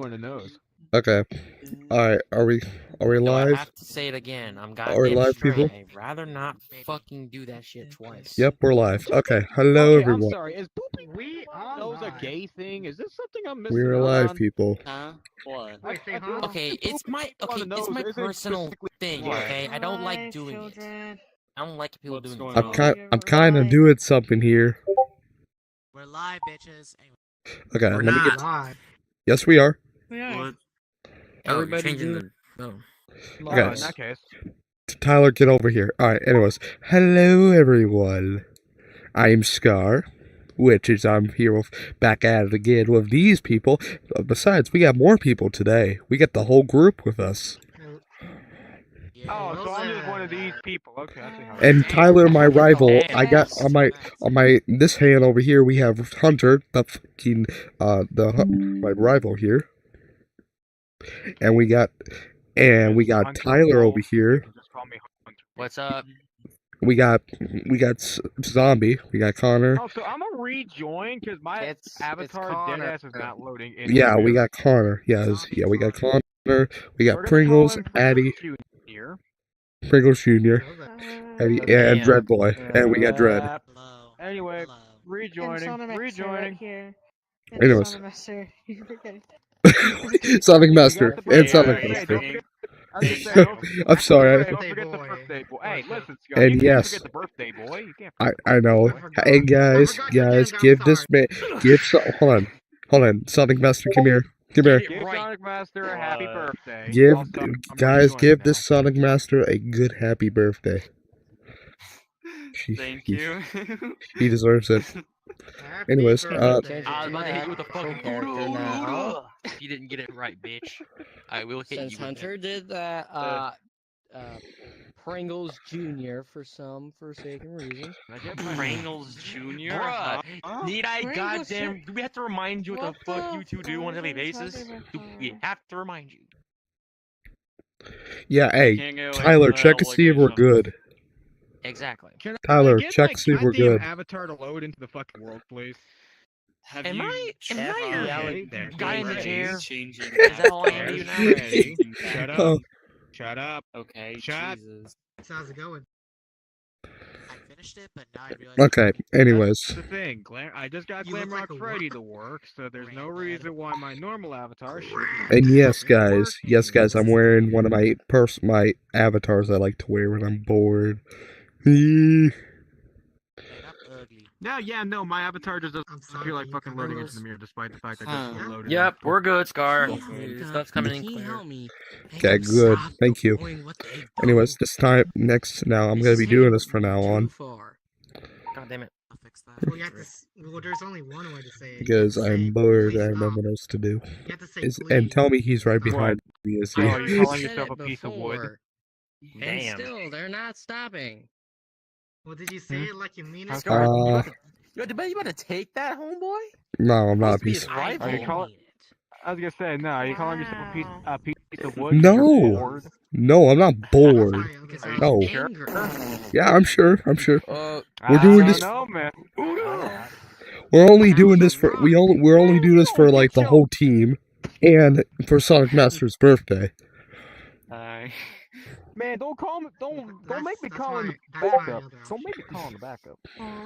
in the nose. Okay. Alright, are we No, I live? have to say it again. I'm Are we goddamn live, straight. people? I'd rather not fucking do that shit twice. Yep, we're live. Okay, hello Okay, everyone. I'm sorry. Is pooping We are nose a live. gay thing? Is this something I'm missing We're out live, on? people. Huh? What? Wait, say huh? Okay, it's my on the it's my nose isn't personal specifically thing. gay. Okay, I don't like Hi, doing it. children. I don't like people What's doing going it. on? I'm kind of doing something here. We're live, bitches. Anyway. Okay, We're let me not get. live. Yes, we are. We are. What? Oh, Everybody changing do- the. Oh. Well, in Guys. that case. Tyler, get over here. Alright, anyways. Hello, everyone. I'm Scar, which is I'm here with, back at it again with these people. Besides, we got more people today. We got the whole group with us. Oh, so I'm just one of these people. Okay, I see how. And Tyler, my rival, I got Yes. on my this hand over here. We have Hunter, the fucking my rival here, and we got Hunter Tyler over Wolf. here. You can just call me Hunter. What's up? We got Zombie. We got Connor. Oh, so I'm gonna rejoin because my avatar Connor. deadass is not loading. Yeah, we got Connor. Yeah, we got Connor. We got We're gonna Pringles, call him Addy, Junior. Pringles Jr., Eddie, and Damn. Dread Boy, and we got Dread. Hello. Anyway, Hello. And rejoining. Sonic Master right Rejoining. here. And Anyways. Sonic Master. You forget. Sonic We Master got the and birthday. Sonic Hey, Master. don't forget- I was gonna say, don't- I'm sorry. Don't forget the birthday boy. Hey, listen, Scott, And you yes. can't forget the birthday boy. You can't I know. Hey guys, give this man, hold on, Sonic Master, come here. Give Sonic Master a happy birthday. Give Also, I'm guys, rejoining give now. this Sonic Master a good happy birthday. Thank you. He deserves it. Anyways, I was about to hit you with a fucking character now. You didn't get it right, bitch. I will hit Since you. with Hunter it. did that, Pringles Jr. for some forsaken reason. Pringles Jr. Bruh, Need I Pringles goddamn? Do we have to remind you what the fuck you two do on a daily fuck are you basis? talking Do about? we have to remind you? Yeah, hey, Can't get away Tyler, from check that and see if we're obligation. good. Exactly. Can Tyler, I get check my see if we're goddamn good. avatar to load into the fucking world, please? Have Am you I tried your guy in the chair? changing Is that all I am to you now? Ready. Shut up. Oh, Shut up. Okay, Shut- Jesus. How's it going? I finished it, but now I realize. okay. Anyways, That's the thing. I just got You look Glamrock like a Freddy what? to work, so there's no Granddad. reason why my normal avatar should. and yes, guys, I'm wearing one of my avatars I like to wear when I'm bored. Man, I'm ugly. No, my avatar just doesn't I'm sorry, feel like you fucking can loading roll. into the mirror, despite the fact that Huh. it's loaded. Yep, we're good, Scar. Can Stuff's coming in you clear. help me? Make Okay, him good. stop Thank you. doing what they do. Anyways, now I'm gonna be doing this from now on Too far. God damn it. I'll fix that. Well, you have to. Well, there's only one way to say it. because You have to say, I'm bored "Please and I have stop." nothing else to do. You have to say, And "Please tell me he's right stop." behind me, is he? Oh, I you already calling said yourself it a piece of wood? before, And Damn. still, they're not stopping. Well, did you say it like you mean it? Scar, Uh, you about to take that, homeboy? No, I'm not a Supposed to be piece. his rival. Are you calling? I was gonna say, no, are you calling yourself Wow. a piece of wood? No. You're bored? No, I'm not bored. Okay, so Are you No. sure? Yeah, I'm sure. We're I doing don't this- know, man. We're only doing this for we're only doing this for like the whole team, and for Sonic Master's birthday. Man, don't call me. Don't make me That's call him why- the that's why I backup. know that. Don't make me call him the backup.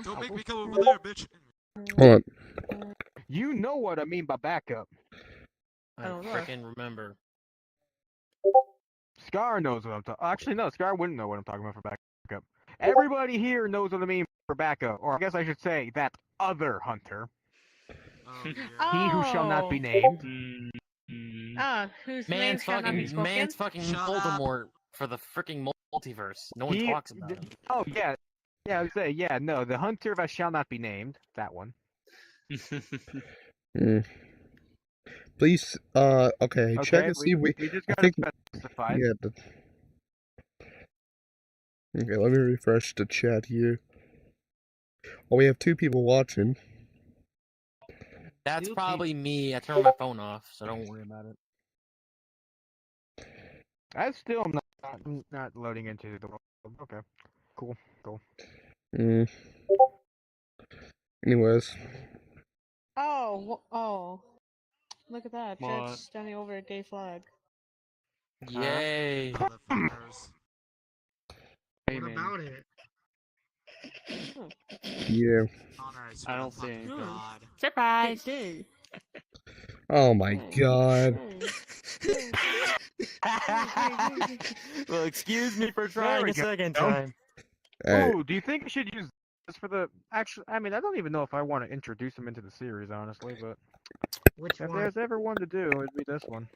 Don't make me come over there, bitch. Hold on. You know what I mean by backup. I don't know. freaking remember. Scar knows what I'm talking. Actually, no, Scar wouldn't know what I'm talking about for backup. Everybody here knows what I mean for backup, or I guess I should say that other hunter, Oh, yeah. he who shall not be Oh. named. Ah, whose name Man's shall not be fucking spoken? Shut up. Voldemort for the freaking multiverse. No one He- talks about him. Oh yeah, I would say no, the hunter that shall not be named. That one. Mm. Please, okay, check and see. We just I gotta think- specify. Yeah. Okay, let me refresh the chat here. Oh, we have 2 people watching. That's Two probably me. I turned my phone off, so don't worry about it. I still am not loading into the world. Okay, cool. Mm. Anyways, Oh. Look at that. What? Jed's standing over a gay flag. Yay. Motherfuckers. Hey, What man. about it? Yeah. Alright, I don't see anything. God. Surprise! Gay. Oh my god. Well, excuse me for There trying we a go. second time. Alright. Ooh, do you think we should use this for the actual? I mean, I don't even know if I want to introduce him into the series, honestly. But Which if one? there's ever one to do, it'd be this one.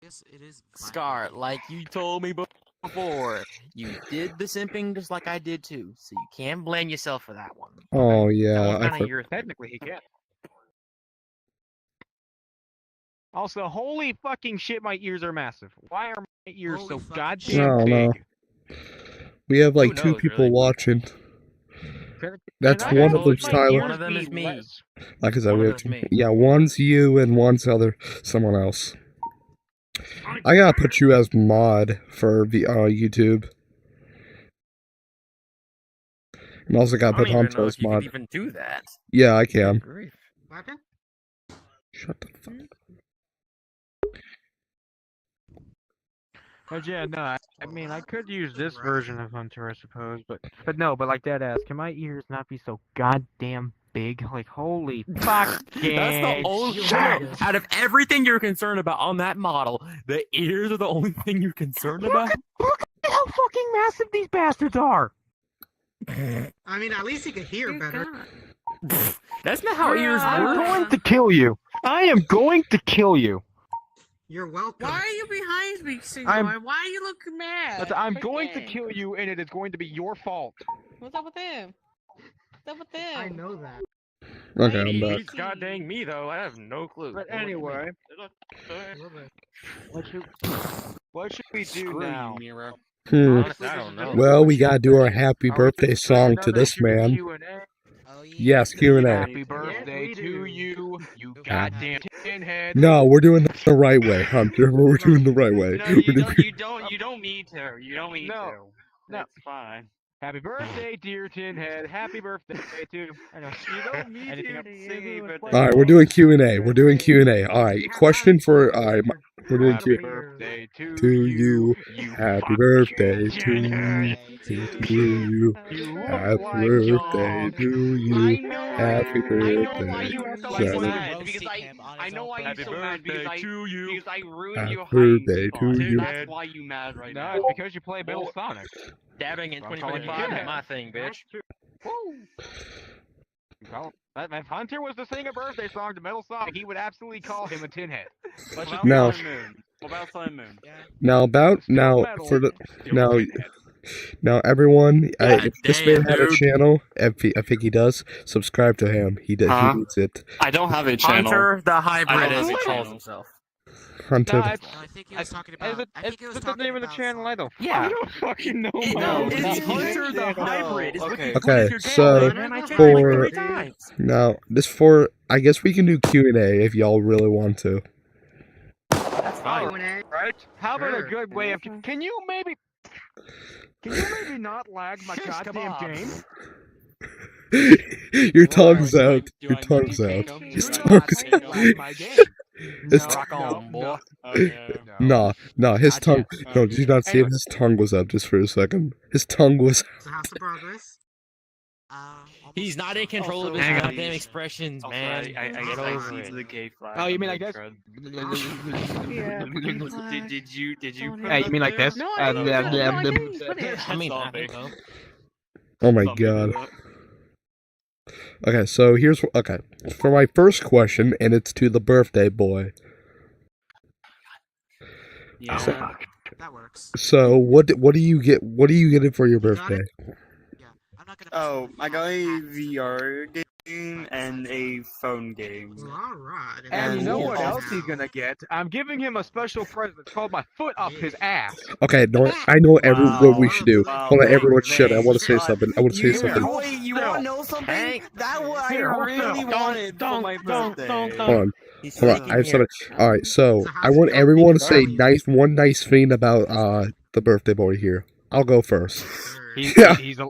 Yes, it is. Scar, like you told me before, you did the simping just like I did too, so you can't blame yourself for that one. Oh That yeah. was I kind for- of your Technically, he can. Also, holy fucking shit, my ears are massive. Why are my ears Holy so fucking goddamn shit. big? No. We have like Who 2 knows, people really? watching. Can That's I one have of them's my Tyler. One of them ears is be me. less? Like I said, One we of have them's me. yeah, one's you and one's someone else. I gotta put you as mod for the YouTube. And also I gotta don't put even Hunter know as if you mod. could even do that. Yeah, I Good can. grief. What happened? Shut the fuck. But yeah, no, I mean, I could use this version of Hunter, I suppose, but no, but like dead ass, can my ears not be so goddamn big? Like, holy fuck! That's the only. Out of everything you're concerned about on that model, the ears are the only thing you're concerned about. Look at how fucking massive these bastards are! I mean, at least you can hear Dear better. God. That's not how ears I'm work. going to kill you. I am going to kill you. You're welcome. Why are you behind me, Senor? I'm- Why are you looking mad? I'm going to Freaking. kill you, and it is going to be your fault. What's up with him? What's up with him? I know that. Okay, Why I'm back. He's goddamn me though. I have no clue. But anyway, A little bit. what should we do Screw now? you, Miro. Honestly, I don't know. Well, we gotta do our happy Are we birthday just doing song to another this man. Q&A? Yes, Q&A. Happy birthday we to do. you, you goddamn tinhead. No, we're doing it the right way, Hunter. We're doing the right way. No, We're you doing- don't. You don't. You don't need to. You don't need No. to. No. It's fine. Happy birthday, dear tinhead. Happy birthday to. I know. You don't need Anything to else? sing even. All right, we're doing Q&A. We're doing Q&A. All right, question for we're doing Happy Q. birthday to To you. you Happy fucking birthday to tinhead. you. You Happy look like birthday John. to I you. know. Happy I know why birthday, you are so Johnny. mad because I know why you're so mad because I you. because I ruined your Happy hiding birthday spot. to you. That's why you mad right No, now. it's because you play Metal Sonic. Dabbing in I'm calling you 2025 tinhead. is my thing, bitch. Woo! If Hunter was to sing a birthday song to Metal Sonic, he would absolutely call him a tinhead. Let's just No. Sun Moon. What about Sun Moon? Now about Still now metal. for the Still now a tinhead. now everyone. God If this man damn, had a dude. channel, I think he does. Subscribe to him. He does. Huh? He needs it. I don't have a channel. Hunter the I hybrid, don't as he have a calls channel. himself. Hunter. No, it's, No, I think he was talking is about. it, I think he it's was the talking name of the about channel. I don't. Yeah. I don't fucking know. No, No, it's it's Hunter the no, hybrid. It's okay. looking Okay, good as your so, channel, man. I checked for- it like 3 times. Now this for I guess we can do Q&A if y'all really want to. That's fine. Q&A. Right? How about a Sure. good way of? Can you maybe not lag my Shish goddamn kebabs. game? Your tongue's do I- out. do Your I tongue's need out. to His Do take tongue's not out. lag my game. His No, Rock no, on, boy. no, Okay. no. No, his Not tongue. yet. No, did you not see Anyway. him? His tongue was up just for a second. His tongue was. So how's the progress? He's not in control of Also, his hang on. goddamn expressions, Also, man. I Get guess over I see it. to the gay flag. Oh, you on mean the like this? thread. Yeah. Did you put Hey, you that mean like there? this? No, I didn't. yeah, No, yeah, I yeah. didn't put it. I mean, I Zombie. think so. Oh my Zombie god. do that. Okay, so here's okay for my first question, and it's to the birthday boy. Yeah. That works. So what do you get? What are you getting for your You got birthday? Yeah, I'm not gonna. Oh, I got a VR game and a phone game. Well, alright. And you know Yeah. what else he's gonna get? I'm giving him a special present. It's called my foot up his ass. Okay, no, I know what we should do. Wow, Hold on, thanks, everyone, shut. I want to say thanks. something. I want to say You something. know, you want to know something? Hank, That what I Here, hold really on. wanted for my birthday. Hold on. He's Hold on, faking I have here. something. All right, so So how's I want your everyone to say birthday? one nice thing about the birthday boy here. I'll go first. He's, Yeah. he's a.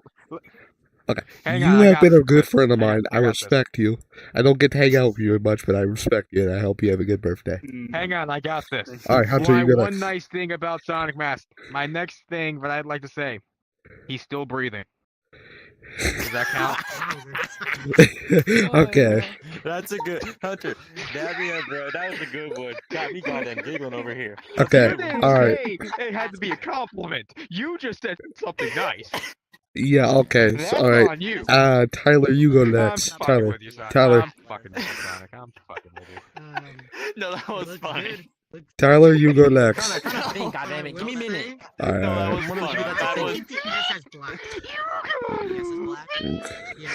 Hang You on, I have got been a this, good Chris. friend of Hang on, mine. I I got this. respect you. I don't get to hang out with you much, but I respect you, and I hope you have a good birthday. Hang on, I got this. All right, Hunter, My you go one next. nice thing about Sonic Master. My next thing that I'd like to say. He's still breathing. Does that count? Okay. That's a good Hunter. Damn yeah, bro. That was a good one. Got me goddamn giggling over here. Okay. You didn't All right. say it had to be a compliment. You just said something nice. Yeah. Okay. That's So, all right. on you. Tyler, you go I'm next. fucking Tyler. with you, Sonic. Tyler. I'm fucking with you, Sonic. I'm fucking with you. No, that was looks funny. good. Looks Tyler, you go next. Trying to think, goddammit. Give me a minute. All right. No, All that right. was good. funny. That was Yes, has black. Yes, it's black. Yeah.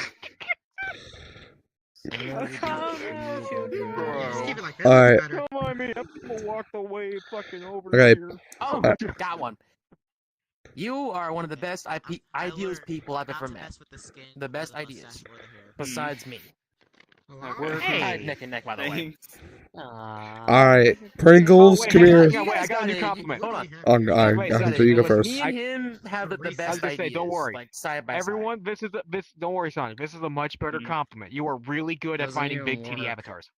Just keep it like that. Alright. Better. Come on, man. People walked away fucking over Okay. here. Oh, Uh, got one. You are one of the best idealist people I've ever Not to met. mess with the skin, The best or the ideas. mustache or the hair. Besides me. Alright. We're Hey. tied neck and neck, by the way. Thanks. All right. Pringles, wait, come hang on, here. hang on, wait, I got a new You compliment. Hold on. Wait, Hunter, you go listen, first. Me and him have the best I was gonna say, ideas. don't worry. Like side by Everyone, this is don't worry, Sonic. This is a much better Mhm. compliment. You are really good at Doesn't finding even big titty work. avatars.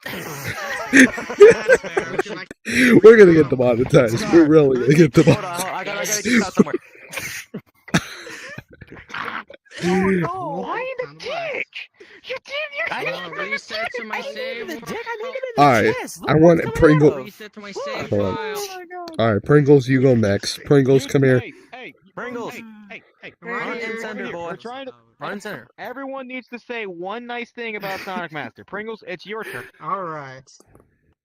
That's fair. Would you like We're gonna get demonetized. We're really gonna get Hold on, demonetized. I gotta get this out somewhere. Oh, why in the dick? You did. I Well, reset to my save. Alright, I want Pringle. Reset to my save Hold on. file. All right, Pringles, you go next. Pringles, come here. Hey, Pringles. Hey, Front and center, boy. We're trying to. Front and center. Everyone needs to say one nice thing about Sonic Master. Pringles, it's your turn. Alright.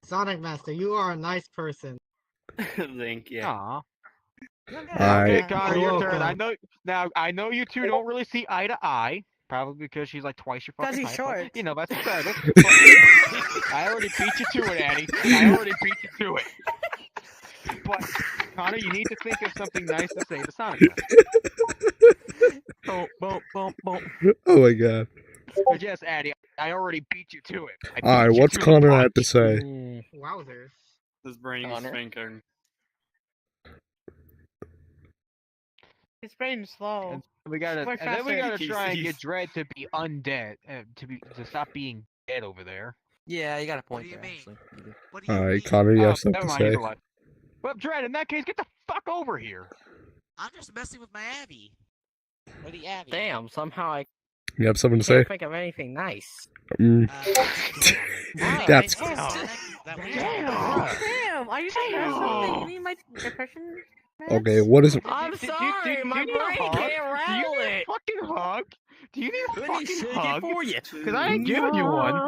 Sonic Master, you are a nice person. Thank you. Aw. Alright. Okay, Connor, You're your turn. welcome. I know you two don't really see eye to eye. Probably because she's like twice your fucking he's height. but, short. You know, that's started. I already beat you to it, Addy. I already beat you to it. But, Connor, you need to think of something nice to say to Sonic Master. Boom, boom, boom, boom. Oh my god. But yes, Addy, I already beat you to it. I beat Alright, you what's to the Connor punch. have to say? Wowzers. His brain is Connor. thinking. His brain's slow. And we gotta, Work and then we faster. gotta try and He's- get Dread to be undead, to stop being dead over there. Yeah, you got a What point do you there, mean? actually. You do. What do you Alright, mean? Connor, you Oh, have something never to mind, he's say. alive. Well, Dread, in that case, get the fuck over here. I'm just messing with my Abby. Or the Abby. Damn, somehow I You have something to say? can't think of anything nice. Mm. That's- That way Damn, are you saying there's something? You need my depression? meds? Okay, what is I'm Do you sorry, my need a brain hug? can't Do you rattle need a it. fucking hug? Do you need a Let me fucking shake it hug? for you. Because I ain't giving you one.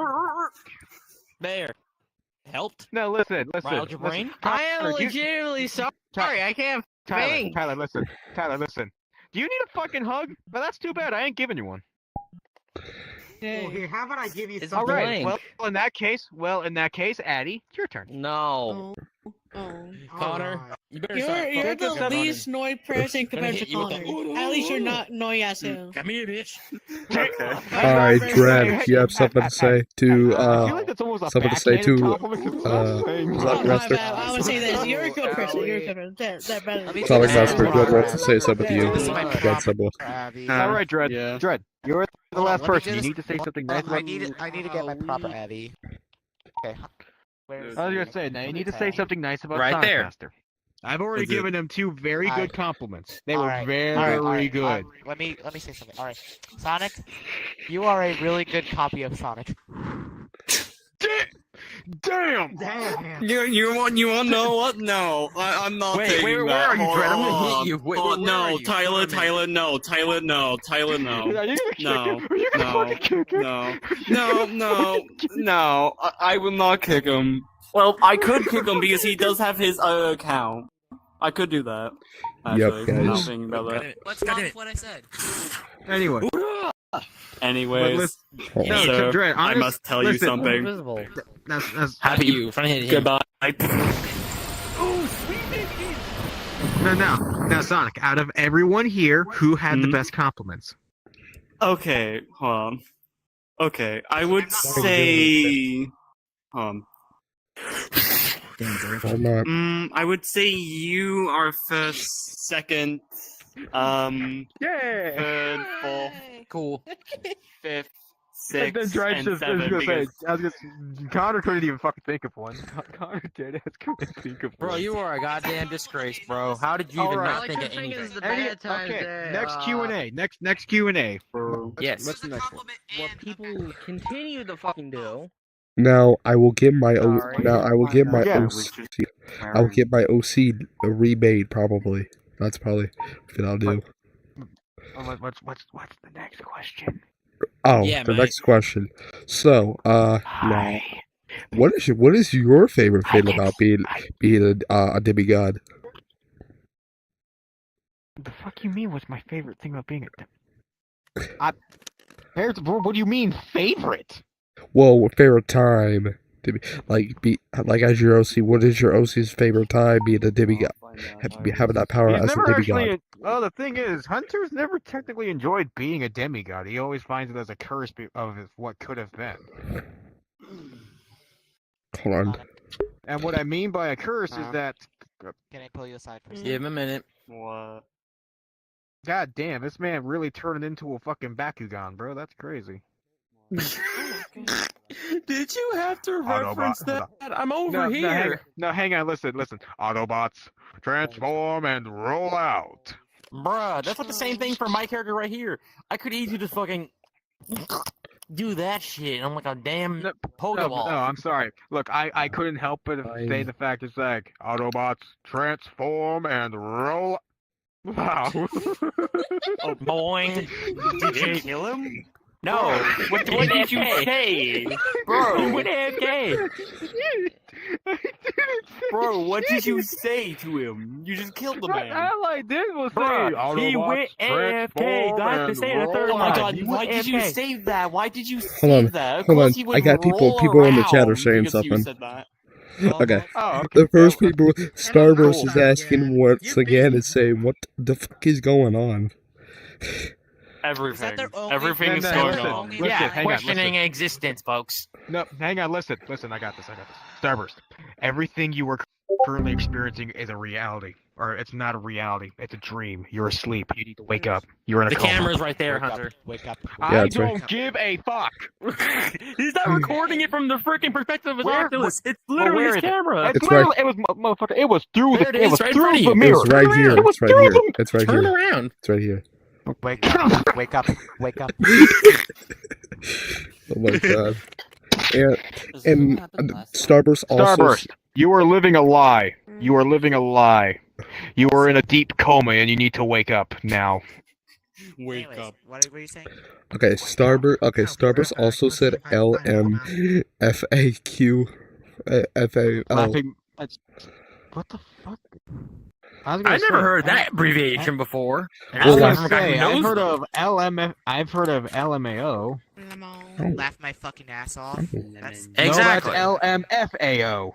There. Helped? No, listen. Riled your brain? I am Tyler, you- legitimately sorry. I can't think. Tyler, listen. Do you need a fucking hug? Well, that's too bad. I ain't giving you one. Well, here, how about I give you It's something? All right. blank. Well, in that case, Addy, it's your turn. No. Oh. Connor. Alright. You better You're, start you're focusing the on least annoyed person compared to hit you with Connor. the- At least you're not annoying as him. Come here, bitch. Okay. Alright, Dread, you have something to say to, I feel like that's almost a something to say backhanded to, compliment 'cause it's not saying Sonic Oh, much. my Master. bad. I would say this. You're a good person. You're a good person. That better. Let me Sonic take this Master, one Dread off. wants to say something to you. This is my Dread prop symbol. for Abby. All right, Dread. Yeah. Dread, you're the Hold on, last let me person. do You this- need to say something nice I about. need to get my proper Abby. Okay. Where's I was gonna the- say, now you need to Okay. say something nice about Right Sonic there. Master. I've already Is it- given him two very good Alright. compliments. They were Alright, very alright, good. alright. Let me say something. All right, Sonic, you are a really good copy of Sonic. Damn! Damn. You want to know what? No, I'm not Wait, taking where that. are you, Hold Dread? I'm gonna on. hit you. Wait, Oh, where are no, you? Tyler, Hold on a minute. Tyler, no, Tyler, no, Tyler, no. Are you gonna kick No. him? Are you gonna No. fucking kick him? No, no, I will not kick him. Well, I could kick him because he does have his account. I could do that. Actually, guys. now thinking about that. What's wrong with what I said? Anyway, Anyways, Hold No, on. sir, Dread, I honest- must tell you listen. something. Invisible. that's Happy you. Front hit him. Goodbye. now, Sonic. Out of everyone here, who had the Hmm? best compliments? Okay, hold on. Okay, I would Sorry, say. Hold on. I would say you are first, second, Yeah. third, fourth, Cool. fifth, And then sixth, Drive and just I was seventh. gonna say, Because I was gonna, Connor couldn't even fucking think of one. Connor dead ass couldn't think of Bro, one. you are a goddamn disgrace, bro. How did you even Alright. not All I think can of think anything? is the Any- bad times okay, that, next Q&A. Next Q&A for Yes. What's the next one? what people continue to fucking do. Now I will get my Sorry. now I will get my Yeah, OC. I will get my OC remade probably. That's probably what I'll do. What's the next question? Oh, Yeah, the mate. next question. So, now, Hi. what is your favorite thing about being a demigod? The fuck you mean? What's my favorite thing about being what do you mean favorite? Well, favorite time to be like as your OC. What is your OC's favorite time being a demigod? Having that power He's as a never demigod. actually. Well, the thing is, Hunter's never technically enjoyed being a demigod. He always finds it as a curse of what could have been. Hold on. And what I mean by a curse is that, Can I pull you aside for a second? Give him a minute. what? god damn, this man really turned into a fucking Bakugan, bro. That's crazy. Did you have to reference that? I'm over Hang on, listen. Autobots, transform and roll out. Bruh, that's like the same thing for my character right here. I could easily just fucking do that shit. I'm like a damn No, Pokeball. I'm sorry. Look, I couldn't help but say the fact it's like Autobots, transform and roll. Wow. Oh, boing. Did you kill him? No. What did you say? Bro, what AFK? Bro, what did you say to him? You just killed the man. All I did was say Bruh, he went AFK. Do I have to say it a third Oh my time? god, why did you AFK. save that? Why did you Hold save on, that? Of hold course on. he would I got people roll in the chat are around saying because you something. said that. Okay. Oh, okay. The first Well, people, Starburst cool. is asking once again and saying, "What the fuck is going on?" Everything. their only- Everything No, is no, going listen, on. listen, Yeah, hang on, questioning existence, folks. No, hang on, listen, I got this. Starburst. Everything you are currently experiencing is a reality. Or it's not a reality, it's a dream. You're asleep. You need to wake up. You're in a The coma. camera's right there, Wake up, Hunter. wake up. Yeah, I that's right. don't give a fuck. He's not recording it from the freaking perspective of his Where- Oculus. It's Well, literally where his is it? camera. It's It's literally, it was, motherfucker, it was through There it it is, was right in through front of the you. mirror. It's right here. It was It's right through here. the It's right Turn here. around. It's right here. Wake up, wake up, wake up. Oh my god. And Starburst also. Starburst, you are living a lie. You are living a lie. You are in a deep coma and you need to wake up now. Wake Anyways, up. what were you saying? Okay, Starburst also said LMFAQ. FAL. Laughing. What the fuck? I I never heard that abbreviation before. And Well, that's like- coming from a guy who I've knows heard them. of LMF. I've heard of LMAO. Laugh my fucking ass off. That's Exactly. No, that's LMFAO.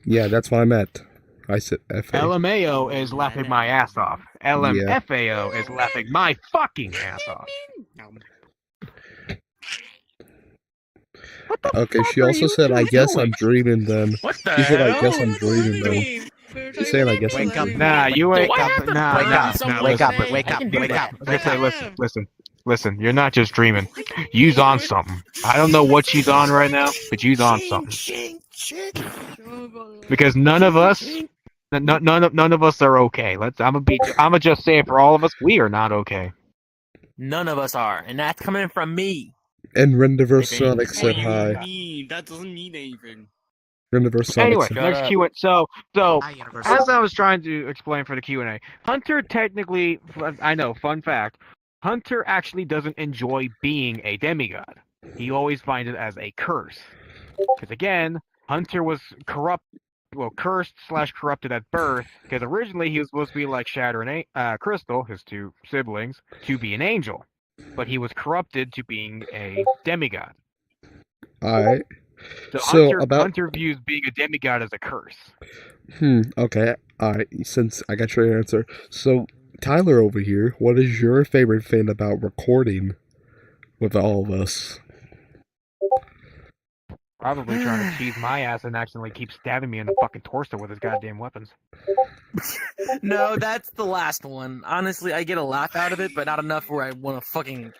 Yeah, that's what I meant. I said FA. LMAO is laughing my ass off. LMFAO is laughing my fucking ass off. Okay, she also said, "I guess I'm dreaming then." What the She said, "I hell? guess I'm dreaming then." She's saying, "I guess I'm Wake up. dreaming." Nah, you ain't. What happened? Nah, Wake nah, up, nah, wake listen. up, wake I up, can do wake that. up. Listen. You're not just dreaming. You's on something. I don't know what she's on right now, but you's on something. Because none of us, none of us are okay. I'ma just say it for all of us. We are not okay. None of us are, and that's coming from me. And Rendiverse Maybe. Sonic said What do you hi. mean? That doesn't mean anything. Rendiverse Sonic Anyway, said Shut next up. Q&A. So Hi, Universe. as I was trying to explain for the Q&A, Hunter technically, I know, fun fact, Hunter actually doesn't enjoy being a demigod. He always finds it as a curse. Because again, Hunter was cursed/corrupted at birth, because originally he was supposed to be like Shatter and Crystal, his two siblings, to be an angel. But he was corrupted to being a demigod. Alright. So, So, Hunter views being a demigod as a curse. Okay. Alright, since I got your answer. So, Tyler over here, what is your favorite thing about recording with all of us? Probably trying to tease my ass and accidentally keep stabbing me in the fucking torso with his goddamn weapons. No, that's the last one. Honestly, I get a laugh out of it, but not enough where I want to fucking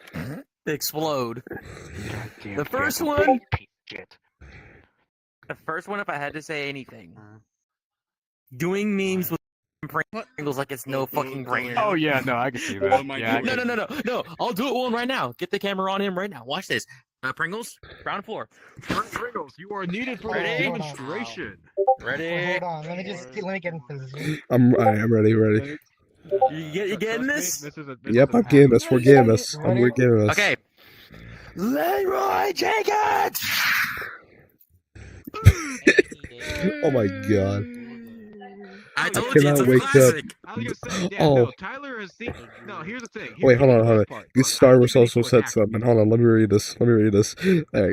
explode. Goddamn The first goddamn one- piece of shit. The first one, if I had to say anything, doing memes with Pringles like it's no fucking brain. Oh yeah, no, I can see that. Oh my yeah, I God. can- No! I'll do it one right now. Get the camera on him right now. Watch this. Pringles, ground floor. Pringles, you are needed for the Ready? demonstration. Ready? Hold on, let me get in position. I'm ready. You getting this? Yep, I'm getting this. We're getting this. We're getting this. Okay. Leroy Jenkins! Oh my god. I told you cannot it's a wake up. classic. I was gonna say, yeah, Oh. no, Tyler has seen. No, here's the thing. Wait, hold on. Here's This Star Wars also said something. Hold on, let me read this. Alright,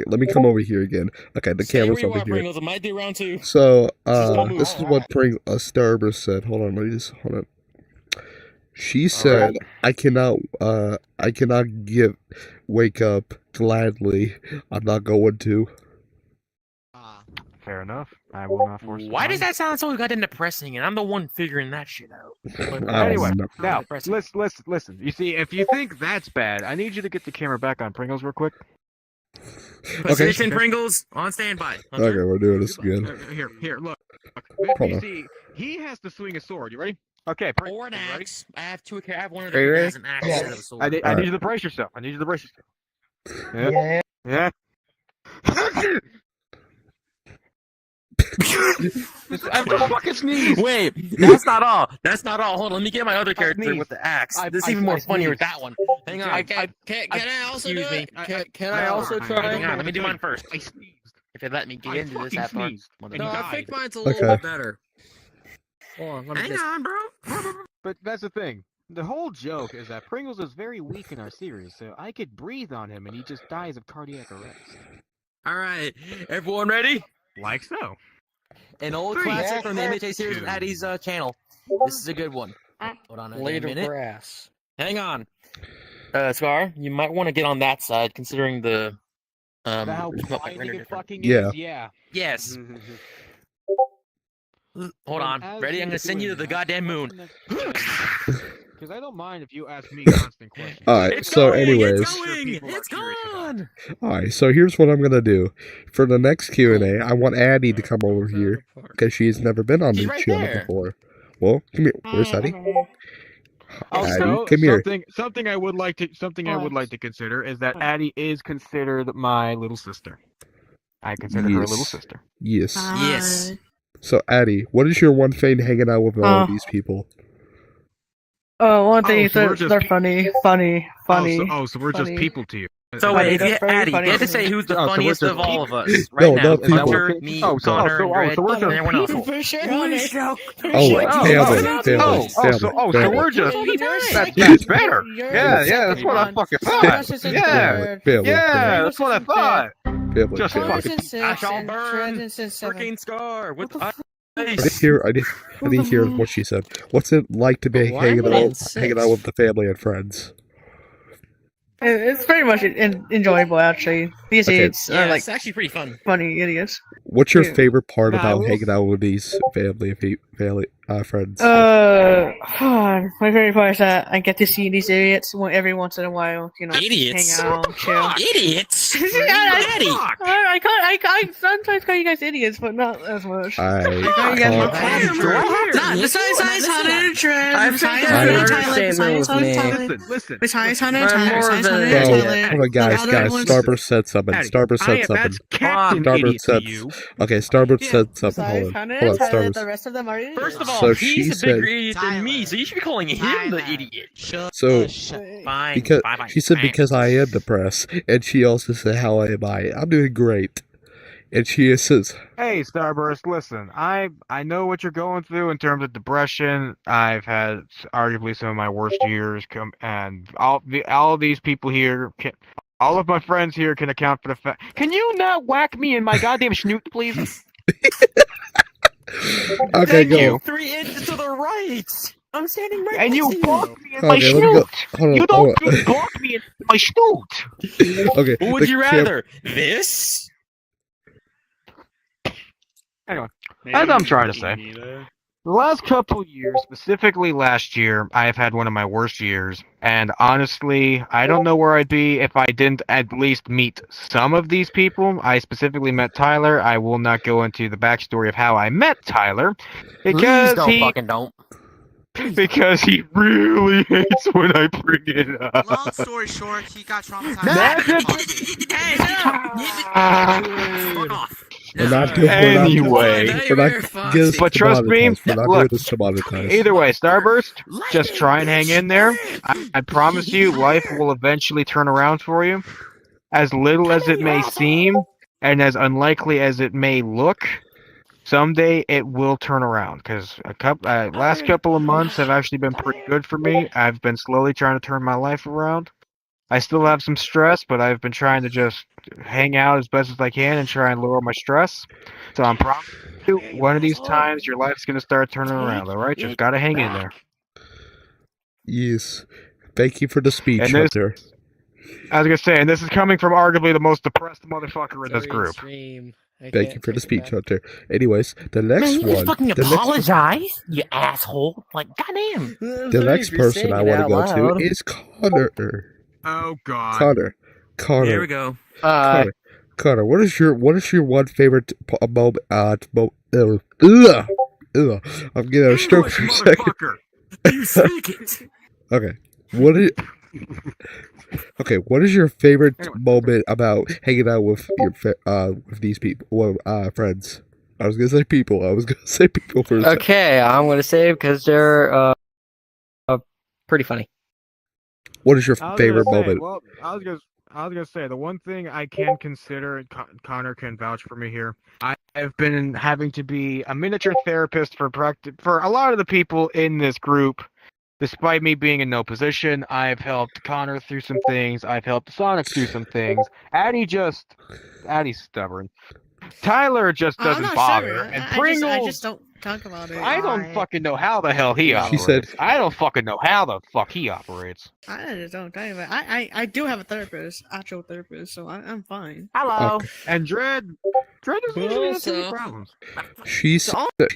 let me come over here again. Okay, the camera's over here. Pringles. It might be round 2. So, still this is what Starburst said. Hold on. She said, I cannot wake up gladly. I'm not going to. Fair enough. I will not force. Why does that sound so goddamn depressing? And I'm the one figuring that shit out. But I Anyway, don't know. now Depressing. listen. You see, if you think that's bad, I need you to get the camera back on Pringles real quick. Position Pringles on standby. Okay, we're doing this again. Here, look. Hold You on. see, he has to swing a sword. You ready? Okay, Or an you ready? axe. I have two. I have one of Are you them ready? as an axe Yeah. instead of a sword. I need you to brace yourself. Yeah. Yeah. Yeah. I'm just fucking sneeze. Wait, that's not all. Hold on, let me get my other character sneezed. with the axe. I- This is I- even I more funnier with sneezed. that one. Hang on. Can I also do Excuse it? me. Can I also try? Hang on, let me do mine first. I sneezed. If you let me get I into this fucking that part. sneezed. Motherfucker. And No, he I died. think mine's a little Okay. bit better. Hold on, let me Hang just. on, bro. But that's the thing. The whole joke is that Pringles is very weak in our series, so I could breathe on him and he just dies of cardiac arrest. All right, everyone ready? Like so. An old Three. classic from the Yeah, MHA series two. of Addy's channel. This is a good one. Hold on a Blade of minute. grass. Hang on. Scar, you might want to get on that side, considering the How it's not blinding rendered it different. fucking Yeah. is, yeah. Yes. Hold on. As Ready? I'm you're gonna send you to doing the that, goddamn moon. Because I don't mind if you ask me constant questions. Alright, It's so going, anyways. It's going! People are It's curious about. gone! Alright, so here's what I'm gonna do. For the next Q&A, I want Addie to come over here, because she's never been on She's the right channel there. before. Well, come here. Where's Addie? Also, Addie, come here. something I would like to consider is that Addie is considered my little sister. I consider her a little Yes. sister. Yes. Yes. So, Addie, what is your one thing hanging out with all of these people? One thing so is we're just they're pe- funny. So we're just funny. people to you. So Funny, wait, if that's you, very Addy, funny. you have to say who's the Oh, so we're funniest just of all of us No, right now. not people. Hunter, me, Oh, so- Connor, so- oh, and so we're Red, just and everyone else. For sure, Oh, honey. So that's better. Yeah, that's what I fucking thought. Yeah, that's what I thought. Just fucking Freaking Scar with the I didn't hear what she said. What's it like to be Why hanging would I out with the family and friends? It's very much enjoyable, actually. These Okay. idiots Yeah, are like it's actually pretty fun. funny idiots. What's your Yeah. favorite part Nah, I about will hanging out with these family friends? My favorite part is that I get to see these idiots every once in a while. You know, Idiots? hang out, chill. Idiots? Daddy! I sometimes call you guys idiots, but not as much. I you guys call- Besides Hunter and Trent, I besides think Hunter I and Tyler, understand besides those, Hunter and man. Tyler, Listen. besides Hunter and I'm Tyler, more besides of Hunter a- and Bro, Tyler. hold on, guys, other guys. ones- Starburst said something. Addie, Starburst said something. That's Captain Starburst Idiot to said. you. Okay, Starburst Yeah. said something. Besides Hold Hunter on, and Tyler, Starburst. the rest of them are idiots. First of all, So he's she a said- bigger idiot than me, so you should be calling him the idiot. So Fine. because fine. she said because I am depressed, and she also said how am I? I'm doing great, and she says Hey, Starburst, listen. I know what you're going through in terms of depression. I've had arguably some of my worst years, and all these people here, all of my friends here can account for the fact. Can you not whack me in my goddamn snoot, please? okay, Thank go. you. 3 inches to the right. I'm standing right And you next to blocked me in my Okay, let me go. snoot. Hold on, You hold don't on. just block me in my snoot. Okay, What would the you cam- rather? This? Anyway, as I'm trying to say, the last couple years, specifically last year, I have had one of my worst years. And honestly, I don't know where I'd be if I didn't at least meet some of these people. I specifically met Tyler. I will not go into the backstory of how I met Tyler Please because don't. because he really hates when I bring it up. Long story short, he got traumatized. Hey, shut up! Fuck off. We're not Anyway. But trust me, look, demonetized. either way, Starburst, just try and hang in there. I promise you, life will eventually turn around for you. As little as it may seem, and as unlikely as it may look, someday it will turn around. Because last couple of months have actually been pretty good for me. I've been slowly trying to turn my life around. I still have some stress, but I've been trying to just hang out as best as I can and try and lower my stress. So I'm promising you, one of these times your life's going to start turning around, alright? Just gotta hang in there. Yes. Thank you for the speech, And this- Hunter. I was going to say, and this is coming from arguably the most depressed motherfucker in this group. Thank you for the speech, Hunter. Anyways, the next Man, you just one. fucking the next- apologize, you asshole. Like, goddamn. The next person I want to go to is Connor. Oh, God. Connor. Here we go. Connor, what is your one favorite moment? I'm getting a stroke for a second. You speak it. Okay, what is your favorite moment about hanging out with with these people, friends? I was gonna say people. For a second. Okay, I'm gonna say because they're pretty funny. What is your favorite moment? Well, I was gonna say the one thing I can consider, and Connor can vouch for me here. I've been having to be a miniature therapist for a lot of the people in this group. Despite me being in no position, I've helped Connor through some things. I've helped Sonic through some things. Addie's stubborn. Tyler just I'm doesn't not bother. sure. And I Pringles, just don't talk about it. I don't fucking know how the hell he operates. said- I don't fucking know how the fuck he operates. I just don't talk about it. I do have a therapist, actual therapist, so I'm fine. Hello. Okay. And Dread doesn't usually have any problems. She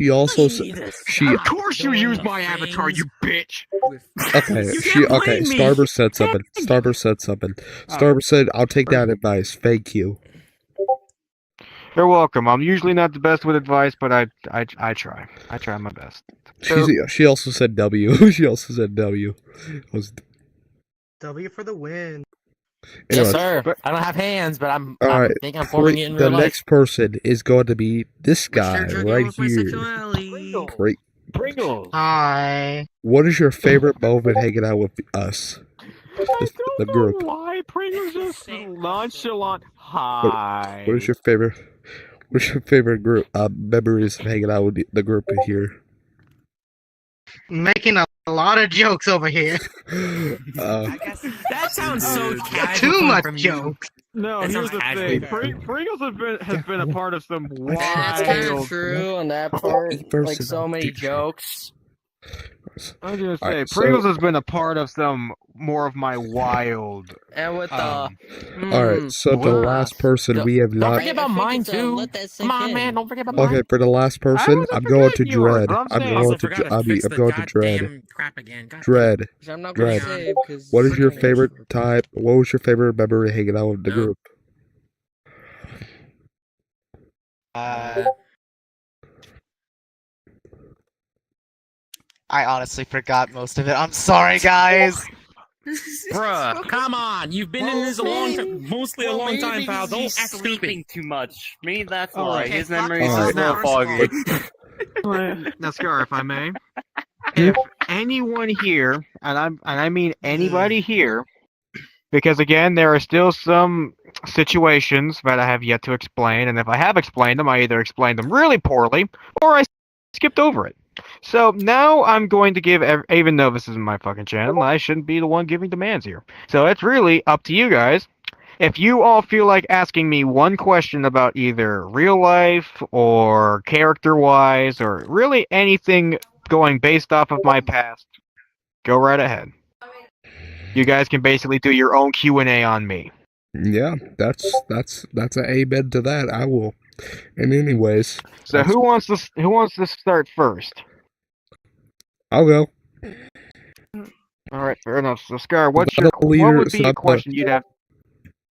also Of course you use my avatar, you bitch! okay. Starburst said something. Starburst said, "I'll take that advice. Thank you." You're welcome. I'm usually not the best with advice, but I try. I try my best. She also said W. She also said W. W for the win. Yes, Anyways, sir. I don't have hands, but I Alright, think I'm forming it in the real life. next person is going to be this guy right here. Pringles. Hi. What is your favorite moment hanging out with us? The group. Why Pringles just nonchalant? Hi. What is your favorite? What's your favorite group memories of hanging out with the group here? Making a lot of jokes over here. That sounds so casual. Too much from you. jokes. No, That here's sounds the thing. casual. Pringles has been a part of some That's kind of wild. true on that part. Like so many jokes. I was gonna say Alright, so- Pringles has been a part of some more of my wild. And with All right, so the wow. last person we have Don't not. forget about mine too. Come on, man. Don't forget about mine. Okay, for the last person, wasn't I'm going to forgetting yours, Dread. but I'm I'm saying- going Also to. forgot I'm fix the going to Dread. goddamn crap again. God Dread. I'm not gonna Dread. save because. What is your favorite time? What was your favorite memory hanging out with the No. group? I honestly forgot most of it. I'm sorry, guys. Bruh, come on. You've been in this a long time. Mostly a long time, pal. Don't act stupid. too much. Maybe that's All why right. his Okay, memory is fuck a this little now. foggy. Now, Scar, if I may, if anyone here, and I mean anybody here, because again, there are still some situations that I have yet to explain, and if I have explained them, I either explained them really poorly or I skipped over it. So now I'm going to give, even though this isn't my fucking channel, I shouldn't be the one giving demands here. So it's really up to you guys. If you all feel like asking me one question about either real life or character-wise or really anything going based off of my past, go right ahead. You guys can basically do your own Q&A on me. Yeah, that's an amen to that. And anyways, So who wants to start first? I'll go. All right, fair enough. So Scar, what I'm the leader, would be so a I'm question you'd have?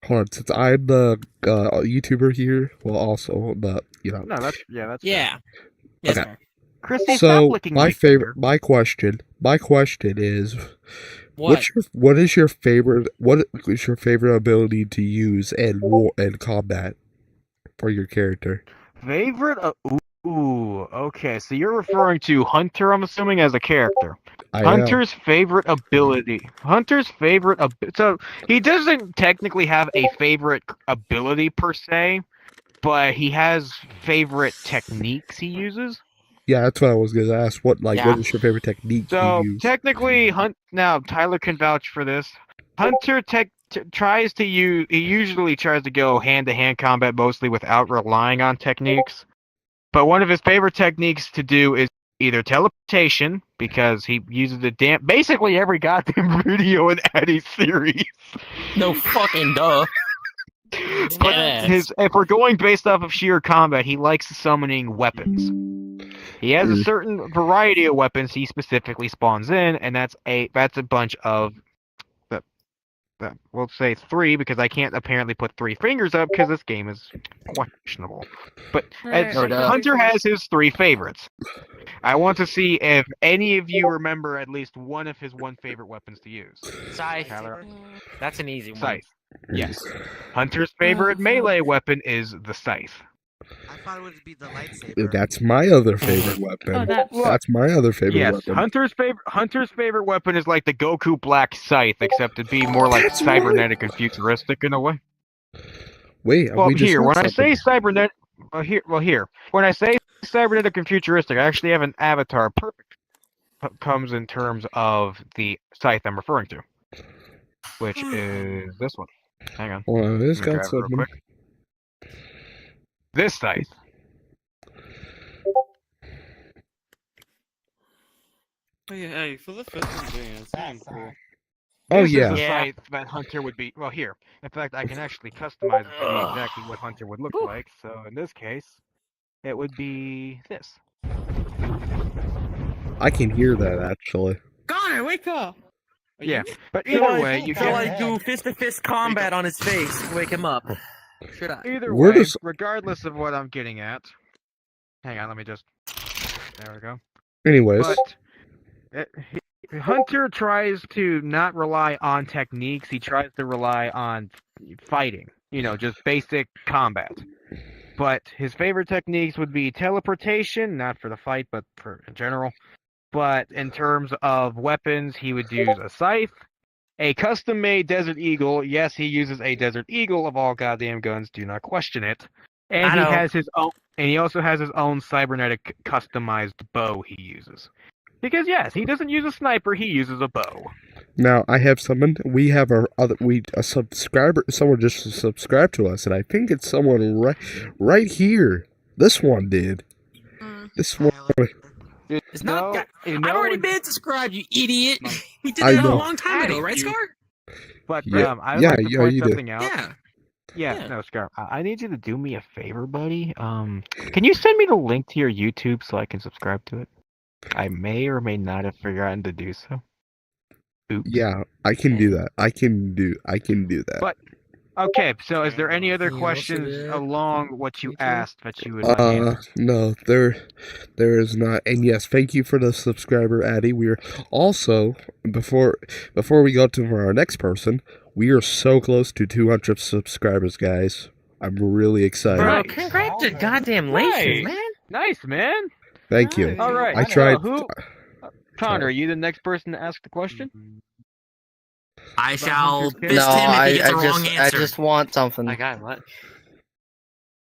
Hold on, since I'm the YouTuber here, well, also the No, that's fair. Yeah. Yes, Okay. sir. Christy, stop So licking my finger. my question is, What? what is your favorite ability to use in war and combat for your character? Favorite? Ooh, okay. So you're referring to Hunter, I'm assuming, as a character. I am. Hunter's favorite ability. So he doesn't technically have a favorite ability per se, but he has favorite techniques he uses. Yeah, that's what I was gonna ask. What Yeah. is your favorite technique So you use? technically, now Tyler can vouch for this. Hunter tries to use. He usually tries to go hand-to-hand combat mostly without relying on techniques. But one of his favorite techniques to do is either teleportation, because he uses it basically every goddamn video in Addy's series. No fucking duh. But Yes. if we're going based off of sheer combat, he likes summoning weapons. He has a certain variety of weapons he specifically spawns in, and that's a bunch of we'll say 3, because I can't apparently put 3 fingers up because this game is questionable. But Hunter has his 3 favorites. I want to see if any of you remember at least one of his favorite weapons to use. Scythe. Tyler? That's an easy one. Scythe. Yes. Hunter's favorite melee weapon is the scythe. I thought it would be the lightsaber. That's my other favorite weapon. That's my other favorite Yes, weapon. Hunter's favorite weapon is like the Goku Black Scythe, except it'd be more like cybernetic and futuristic in a way. Wait, Well, we just here, said when I something. say cybernetic, when I say cybernetic and futuristic, I actually have an avatar perfect comes in terms of the scythe I'm referring to, which is this one. Hang on. Hold on, this Let me got grab it real something. quick. This scythe. Hey, for the fifth one, it's pretty cool. Oh This yeah. is a scythe that Hunter would be. Well, here. In fact, I can actually customize it to be exactly what Hunter would look like. So in this case, it would be this. I can hear that actually. Connor, wake up! Yeah, but either way, you Shall can. I do fist-to-fist combat on his face to wake him up? Should I? Either Where way, does- regardless of what I'm getting at. Hang on, let me just. There we go. Anyways, But Hunter tries to not rely on techniques. He tries to rely on fighting. Just basic combat. But his favorite techniques would be teleportation, not for the fight, but for in general. But in terms of weapons, he would use a scythe, a custom-made Desert Eagle. Yes, he uses a Desert Eagle of all goddamn guns. Do not question it. And I he know. has his own. And he also has his own cybernetic customized bow he uses. Because yes, he doesn't use a sniper. He uses a bow. now I have someone. We have a subscriber. Someone just subscribed to us, and I think it's someone right here. This one did. This one. It's not. I've already been subscribed, you idiot. He did I that a know. long time ago, right, Scar? But Yeah, I would yeah, like to yeah, point you did. something out. Yeah. Yeah, no, Scar. I need you to do me a favor, buddy. Can you send me the link to your YouTube so I can subscribe to it? I may or may not have forgotten to do so. Oops. Yeah, I can do that. I can do that. But okay, so is there any other Anything else questions to add? along what you asked that you would like answered? No, there is not. And yes, thank you for the subscriber, Addy. We are also before we go to our next person, we are so close to 200 subscribers, guys. I'm really excited. Bro, Right. congratulations, Right. man. Nice, man. Thank you. All right. I tried. So Connor, are you the next person to ask the question? I shall No, fist No, him if I he gets a wrong I answer. just want something. got what?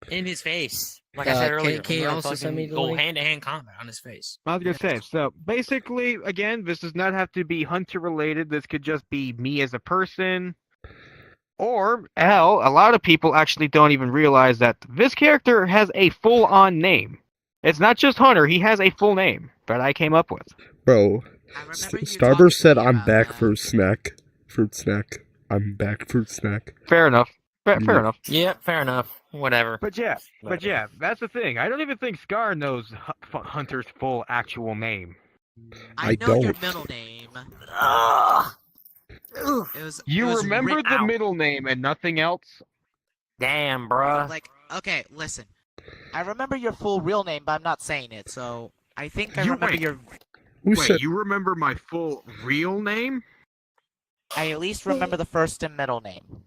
In his face. Like I said earlier, can you we're gonna also send me fucking the go link? hand-to-hand combat on his face. I was gonna say, so basically, again, this does not have to be Hunter related. This could just be me as a person. Or, hell, a lot of people actually don't even realize that this character has a full-on name. It's not just Hunter, he has a full name that I came up with. Bro, I remember you Starburst talking said, to me "I'm about back, that. fruit snack. I'm back, fruit snack." Fair enough. Fair Yeah. enough. Yeah, fair enough. Whatever. But yeah, that's the thing. I don't even think Scar knows Hunter's full actual name. I know your don't. middle name. You it was remember written the out. middle name and nothing else? Damn, bruh. Like, okay, listen. I remember your full real name, but I'm not saying it. So I think I You remember wait. your. Who Wait, said? you remember my full real name? I at least remember the first and middle name.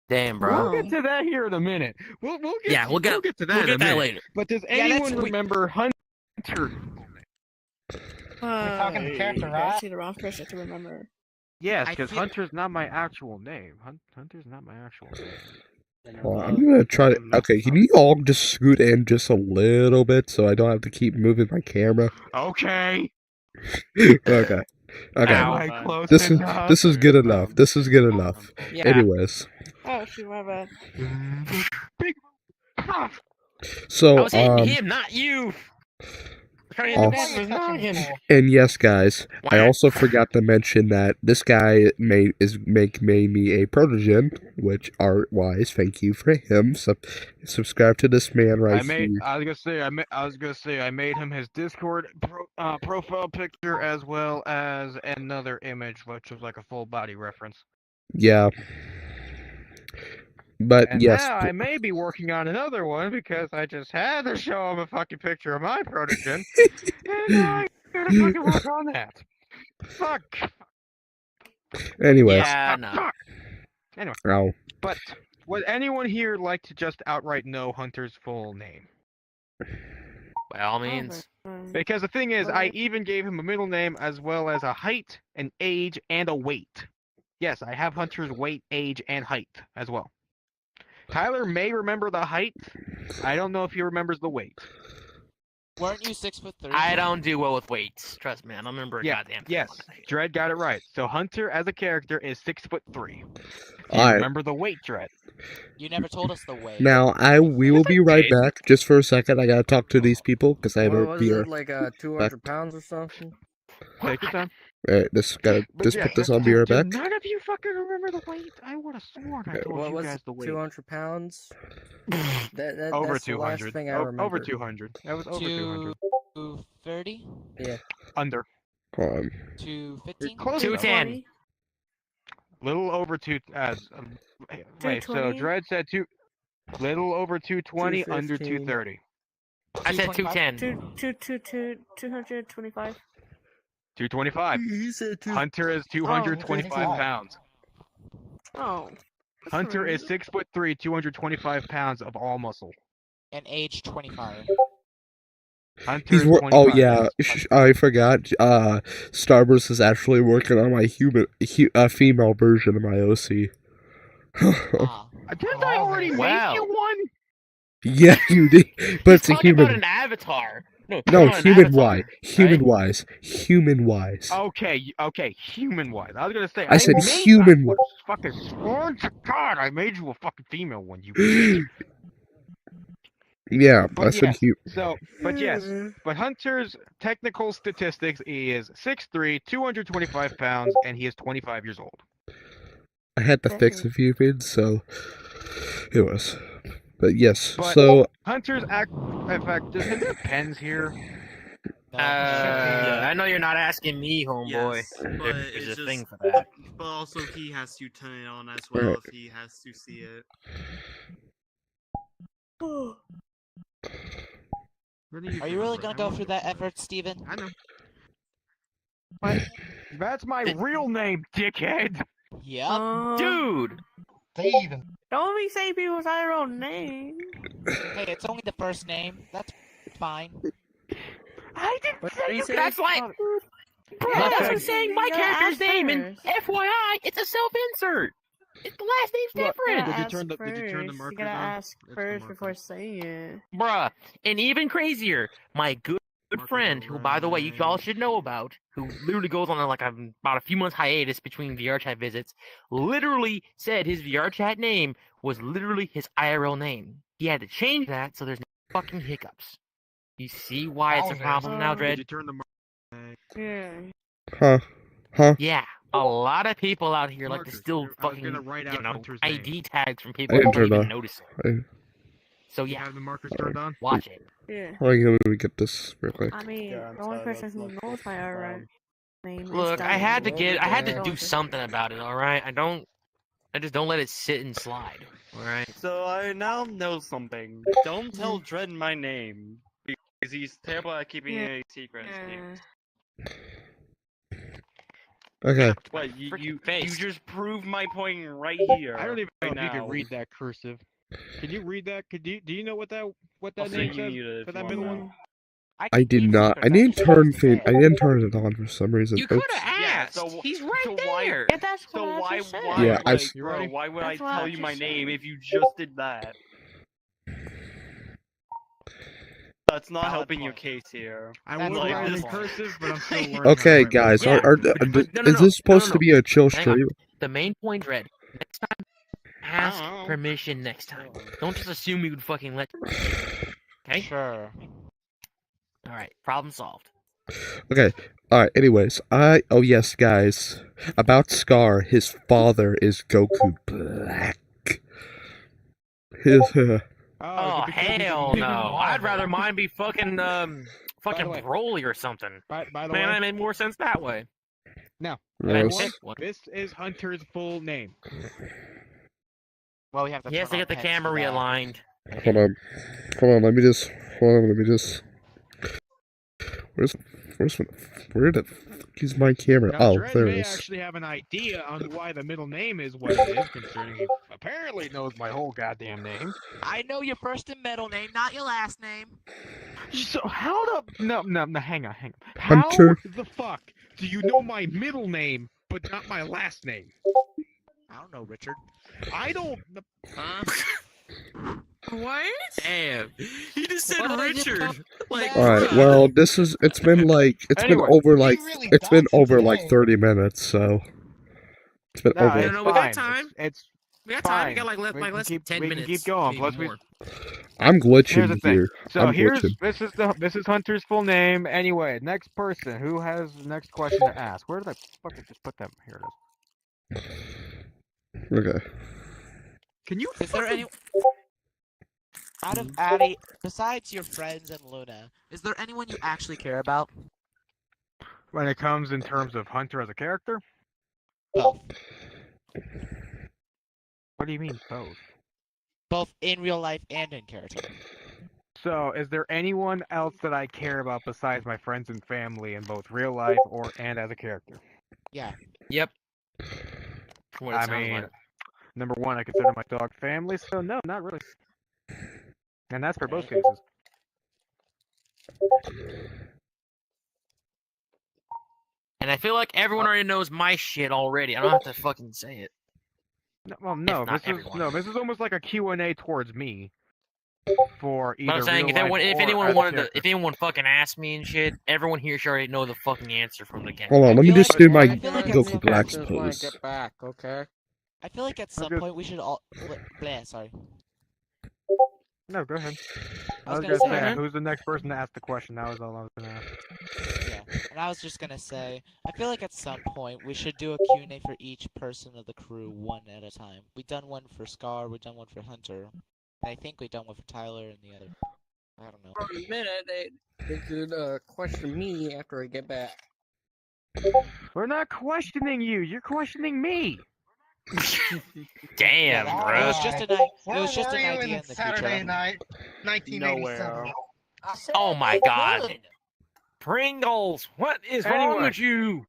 Damn, bro. We'll get to that here in a minute. We'll get We'll get to that we'll in get a that minute. later. But does Yeah, that's- anyone remember Hunter? talking to character, right? Actually, the wrong person to remember. Yes, I because feel- Hunter's not my actual name. Hunter's not my actual name. Well, I'm gonna try to. Okay, can you all just scoot in just a little bit so I don't have to keep moving my camera? Okay. Okay. Okay. Am I close This is enough? this is good enough. This is good enough. Yeah. Anyways, Oh, shoot, my bad. Big. Ah, I so was hitting him, not you. Trying Oh. to dance was not him. and yes, guys, I Whack. also forgot to mention that this guy made me a protogen, which art-wise, thank you for him. Subscribe to this man right here. I was gonna say I made him his Discord profile picture as well as another image, which was like a full body reference. Yeah. But And yes, now I may be working on another one because I just had to show him a fucking picture of my protogen, and now I gotta fucking work on that. Fuck. anyways, Yeah, no. Fuck. Anyway, oh, but would anyone here like to just outright know Hunter's full name? By all means. Because the thing is, I Alright. even gave him a middle name as well as a height, an age, and a weight. Yes, I have Hunter's weight, age, and height as well. Tyler may remember the height. I don't know if he remembers the weight. Weren't you 6'3"? I don't do well with weights. Trust me, I don't remember a Yeah, goddamn thing. yes. on it. Dredd got it right. So Hunter as a character is 6'3". Do you Alright. remember the weight, Dredd? You never told us the way. now we will be right back. Just for a second, I gotta talk to these people because I have What a was beer. it, like 200 pounds or something? Take your time. Alright, just gotta But just yeah, put this on. Be right back. None of you fucking remember the weight. I would have sworn I told What you was guys it? the weight. 200 pounds? Over That's the last 200. thing I Over remember. 200. That was over 200. 230? Yeah. Under. Hold on. 215? Close 210. Little over two. Wait, so 220? Dredd said little over 220, under 215. 230. I said 225? 210. 225. 225. He said Hunter is 225 25. pounds. Oh. Hunter is 6'3", 225 pounds of all muscle. And age 25. Hunter He's is oh 25 yeah, pounds. I forgot. Starburst is actually working on my female version of my OC. Ah. Didn't I already Wow. make you one? Yeah, you did, but it's a Talking about human. an avatar. No, No, not an human avatar, wise. Human wise. Okay, human-wise. I was gonna say, I said made human that wise. Fucking sworn to God, I made you a fucking female one, you bitch. Yeah, But I said yes, human. So, but yes, but Hunter's technical statistics is 6'3", 225 pounds, and he is 25 years old. I had to fix a few things, so it was. But yes, But so Hunter's in fact, is there pens here? I know you're not asking me, homeboy. Yes, but There's it's a just- thing for that. But also, he has to turn it on as well if he has to see it. Are you really gonna go through that effort, Steven? I know. That's my real name, dickhead. Yep. Dude! Steven. Don't be saying people's IRL name. Hey, it's only the first name. That's fine. I didn't What say did he you. say? That's like. Bro, Yeah, that's okay. like saying my You gotta character's ask name, and first. FYI, it's a self-insert. The last name's You different. gotta Did you ask turn the- did you turn the first. markers You gotta on? ask It's the first before markers. saying it. Bruh, and even crazier, my good friend, who by the way you all should know about, who literally goes on like about a few months hiatus between VR chat visits, literally said his VR chat name was literally his IRL name. He had to change that so there's no fucking hiccups. You see why it's a problem now, Did Dredd? you turn the Yeah. huh? Yeah. a lot of people out here like to Marcus, steal I was fucking, gonna write out Hunter's name. ID tags from I people didn't without turn even on. noticing. I- So yeah, Have the markers turned on? watch it. Yeah. Let me get this real quick. I mean, Yeah, I'm the only sorry, person that's who not knows my alright name is Look, I Diane. had to Well, do something about it. All right, I just don't let it sit and slide. All right. So I now know something. Don't tell Dredd my name because he's terrible at keeping a secret. Okay. What you Freaking face. just proved my point right here. I don't even know right if you now. can read that cursive. Can you read that? Do you know what that I'll name send you says muted for if that you middle want one? I did not. I didn't turn it on for some reason. You could Oops. have asked. so- He's right so there. why- Yeah, that's what So I why just said. Yeah, I like, s- bro, why would That's I what I tell you my just name said. if you just did that? That's not Valid helping your point. case here. I That's would like write it in this- cursive, but I'm still learning. Okay, how to write guys, Yeah, but is this supposed to be a chill Hang on. stream? The main point, Red. Next time, ask I don't know. permission. Next time, don't just assume we would fucking let. Okay. Sure. All right. Problem solved. Okay. Alright, anyways, oh yes, guys. About Scar, his father is Goku Black. His, Oh hell no! I'd rather mine be fucking fucking way- Broly or something. By the Man, way, that made more sense that way. now, yes. Pick one. this is Hunter's full name. Well, we have to. He has to turn get the on pens camera for that. realigned. Hold on, let me just, where the fuck is my camera? Now, Oh, Dredd there may it is. actually have an idea on why the middle name is what it is, considering he apparently knows my whole goddamn name. I know your first and middle name, not your last name. So how the no, hang on. Hunter. How the fuck do you know my middle name but not my last name? I don't know, Richard. I don't. What? Damn, he just said Richard. Like, Alright, well, it's been Anyway, over It's been over like 30 minutes, so. It's been No, over. it's No, we got fine. time. It's we got time. We fine. got like We can less than keep- 10 we can minutes. keep going, maybe plus we- more. I'm Here's the glitching thing. here. So I'm here's glitching. this is Hunter's full name. Anyway, next person who has the next question to ask. Where did I fucking just put them? Here it is. Okay. Can you? Is there any out of Addy, besides your friends and Luna, is there anyone you actually care about? When it comes in terms of Hunter as a character? Both. What do you mean both? Both in real life and in character. So, is there anyone else that I care about besides my friends and family in both real life and as a character? Yeah. Yep. What it I sounds mean, like. number one, I consider my dog family, so no, not really. And that's for both cases. And I feel like everyone already knows my shit already. I don't have to fucking say it. No, well, no, not this is almost like a Q&A towards me for either But I'm saying real life if or anyone as a wanted to, character. if anyone fucking asked me and shit, everyone here should already know the fucking answer from the get. Hold on, let me feel just like- do my I feel like Goku it's- Black Just wanna pose. get back, okay? I feel like at some good. point we should all. Bleh, sorry. No, go ahead. I I was was gonna gonna say- say, who's the next person to ask the question? That was all I was gonna ask. Yeah, and I was just gonna say, I feel like at some point we should do a Q&A for each person of the crew, one at a time. We've done one for Scar, we've done one for Hunter, and I think we've done one for Tyler and the other. I don't know. For a minute, they could question me after I get back. We're not questioning you. You're questioning me. Damn, It bro. was just an, Where it was just were an you idea in in the Saturday future. night, 1987? Oh my god. Pringles, what is wrong Anyway. with you?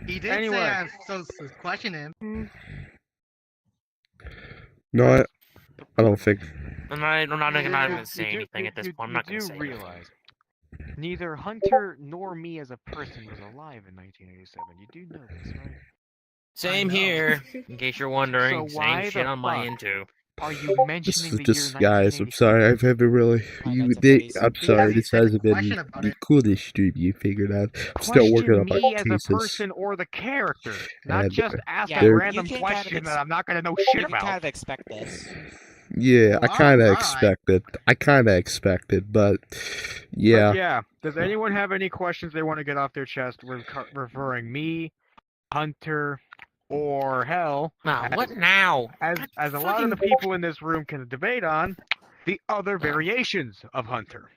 He did Anyway. say I'm supposed to question him. No, I don't think. I'm not even gonna say You do- anything at this you- point. I'm not you gonna do say realize neither Hunter nor me as a person was alive in 1987. You do know this, right? Same I know. here, in case you're wondering. So why Same shit the on my fuck? end too. Are you This mentioning is the just, year guys, I'm 1987? sorry, I've been really. I'm sorry, this said hasn't been question about the it. coolest stream you figured out. I'm still working Question on my me as a thesis. person or the character, not And, just ask Yeah, a you random can kind of question ex- that I'm not gonna know You shit can kind about. of expect this. Yeah, I Well, kind of alright. expected, but yeah. But yeah. Does anyone have any questions they want to get off their chest referring me Hunter, or hell, What now? as a lot of the people in this room can debate on, the other variations of Hunter.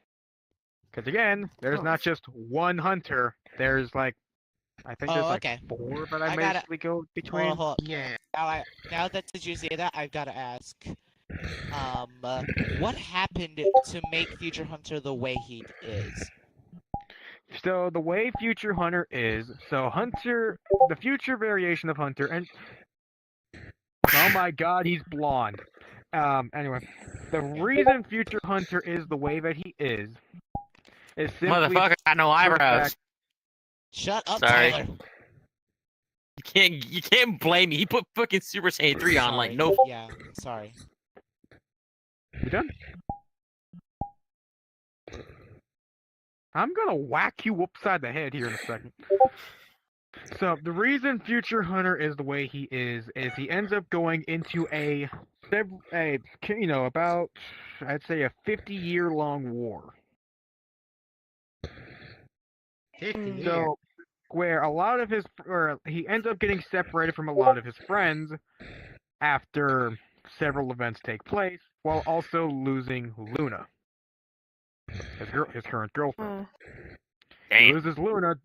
Because again, there's not just one Hunter. There's like, I think there's like okay. 4 that I gotta- basically go between. Hold on. Yeah. Now that did you say that, I've got to ask, what happened to make Future Hunter the way he is? So the way Future Hunter is, the future variation of Hunter, and oh my God, he's blonde. Anyway, the reason Future Hunter is the way that he is simply Motherfucker got no eyebrows. Shut up, Sorry. Tyler. You can't blame me. He put fucking Super Saiyan 3 on like no. Yeah, sorry. You done? I'm gonna whack you upside the head here in a second. So the reason Future Hunter is the way he is he ends up going into about I'd say a 50-year-long war. 50 years. So where he ends up getting separated from a lot of his friends after several events take place, while also losing Luna, his current girlfriend. He loses Luna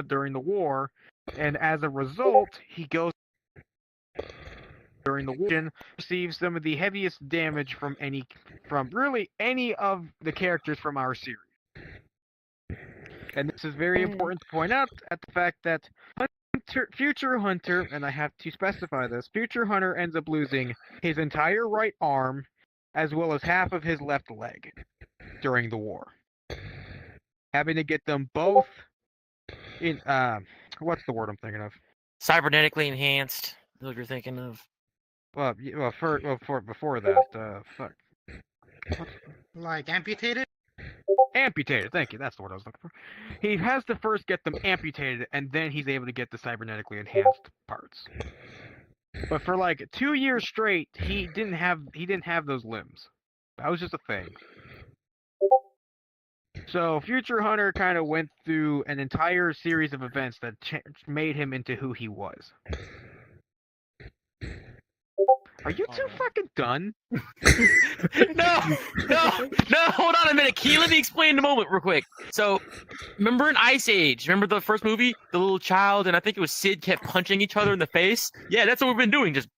during the war, and as a result, he goes during the war, receives some of the heaviest damage from really any of the characters from our series. And this is very important to point out at the fact that Future Hunter, and I have to specify this, Future Hunter ends up losing his entire right arm as well as half of his left leg during the war. Having to get them both in, what's the word I'm thinking of? Cybernetically enhanced. That's what you're thinking of. Before that, fuck. Like amputated? Amputated, thank you, that's the word I was looking for. He has to first get them amputated, and then he's able to get the cybernetically enhanced parts. But for like 2 years straight, he didn't have those limbs. That was just a thing. So Future Hunter kind of went through an entire series of events that made him into who he was. Are you two fucking done? No, hold on a minute. Can you let me explain the moment real quick? So, remember in Ice Age, remember the first movie? The little child, and I think it was Sid, kept punching each other in the face? Yeah, that's what we've been doing, just...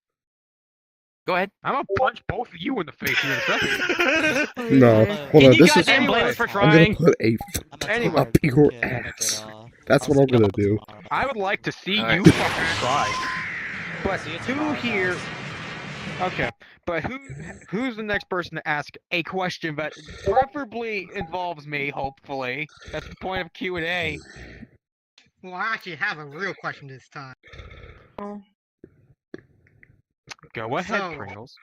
Go ahead. I'm gonna punch both of you in the face here in a second. No, hold on, this is... blame us for I'm trying. gonna put up your ass. That's what I'm gonna do. I would like to see you fucking try. But who here... Okay, but who's the next person to ask a question that preferably involves me, hopefully? That's the point of Q&A. Well, I actually have a real question this time. Go ahead, Pringles.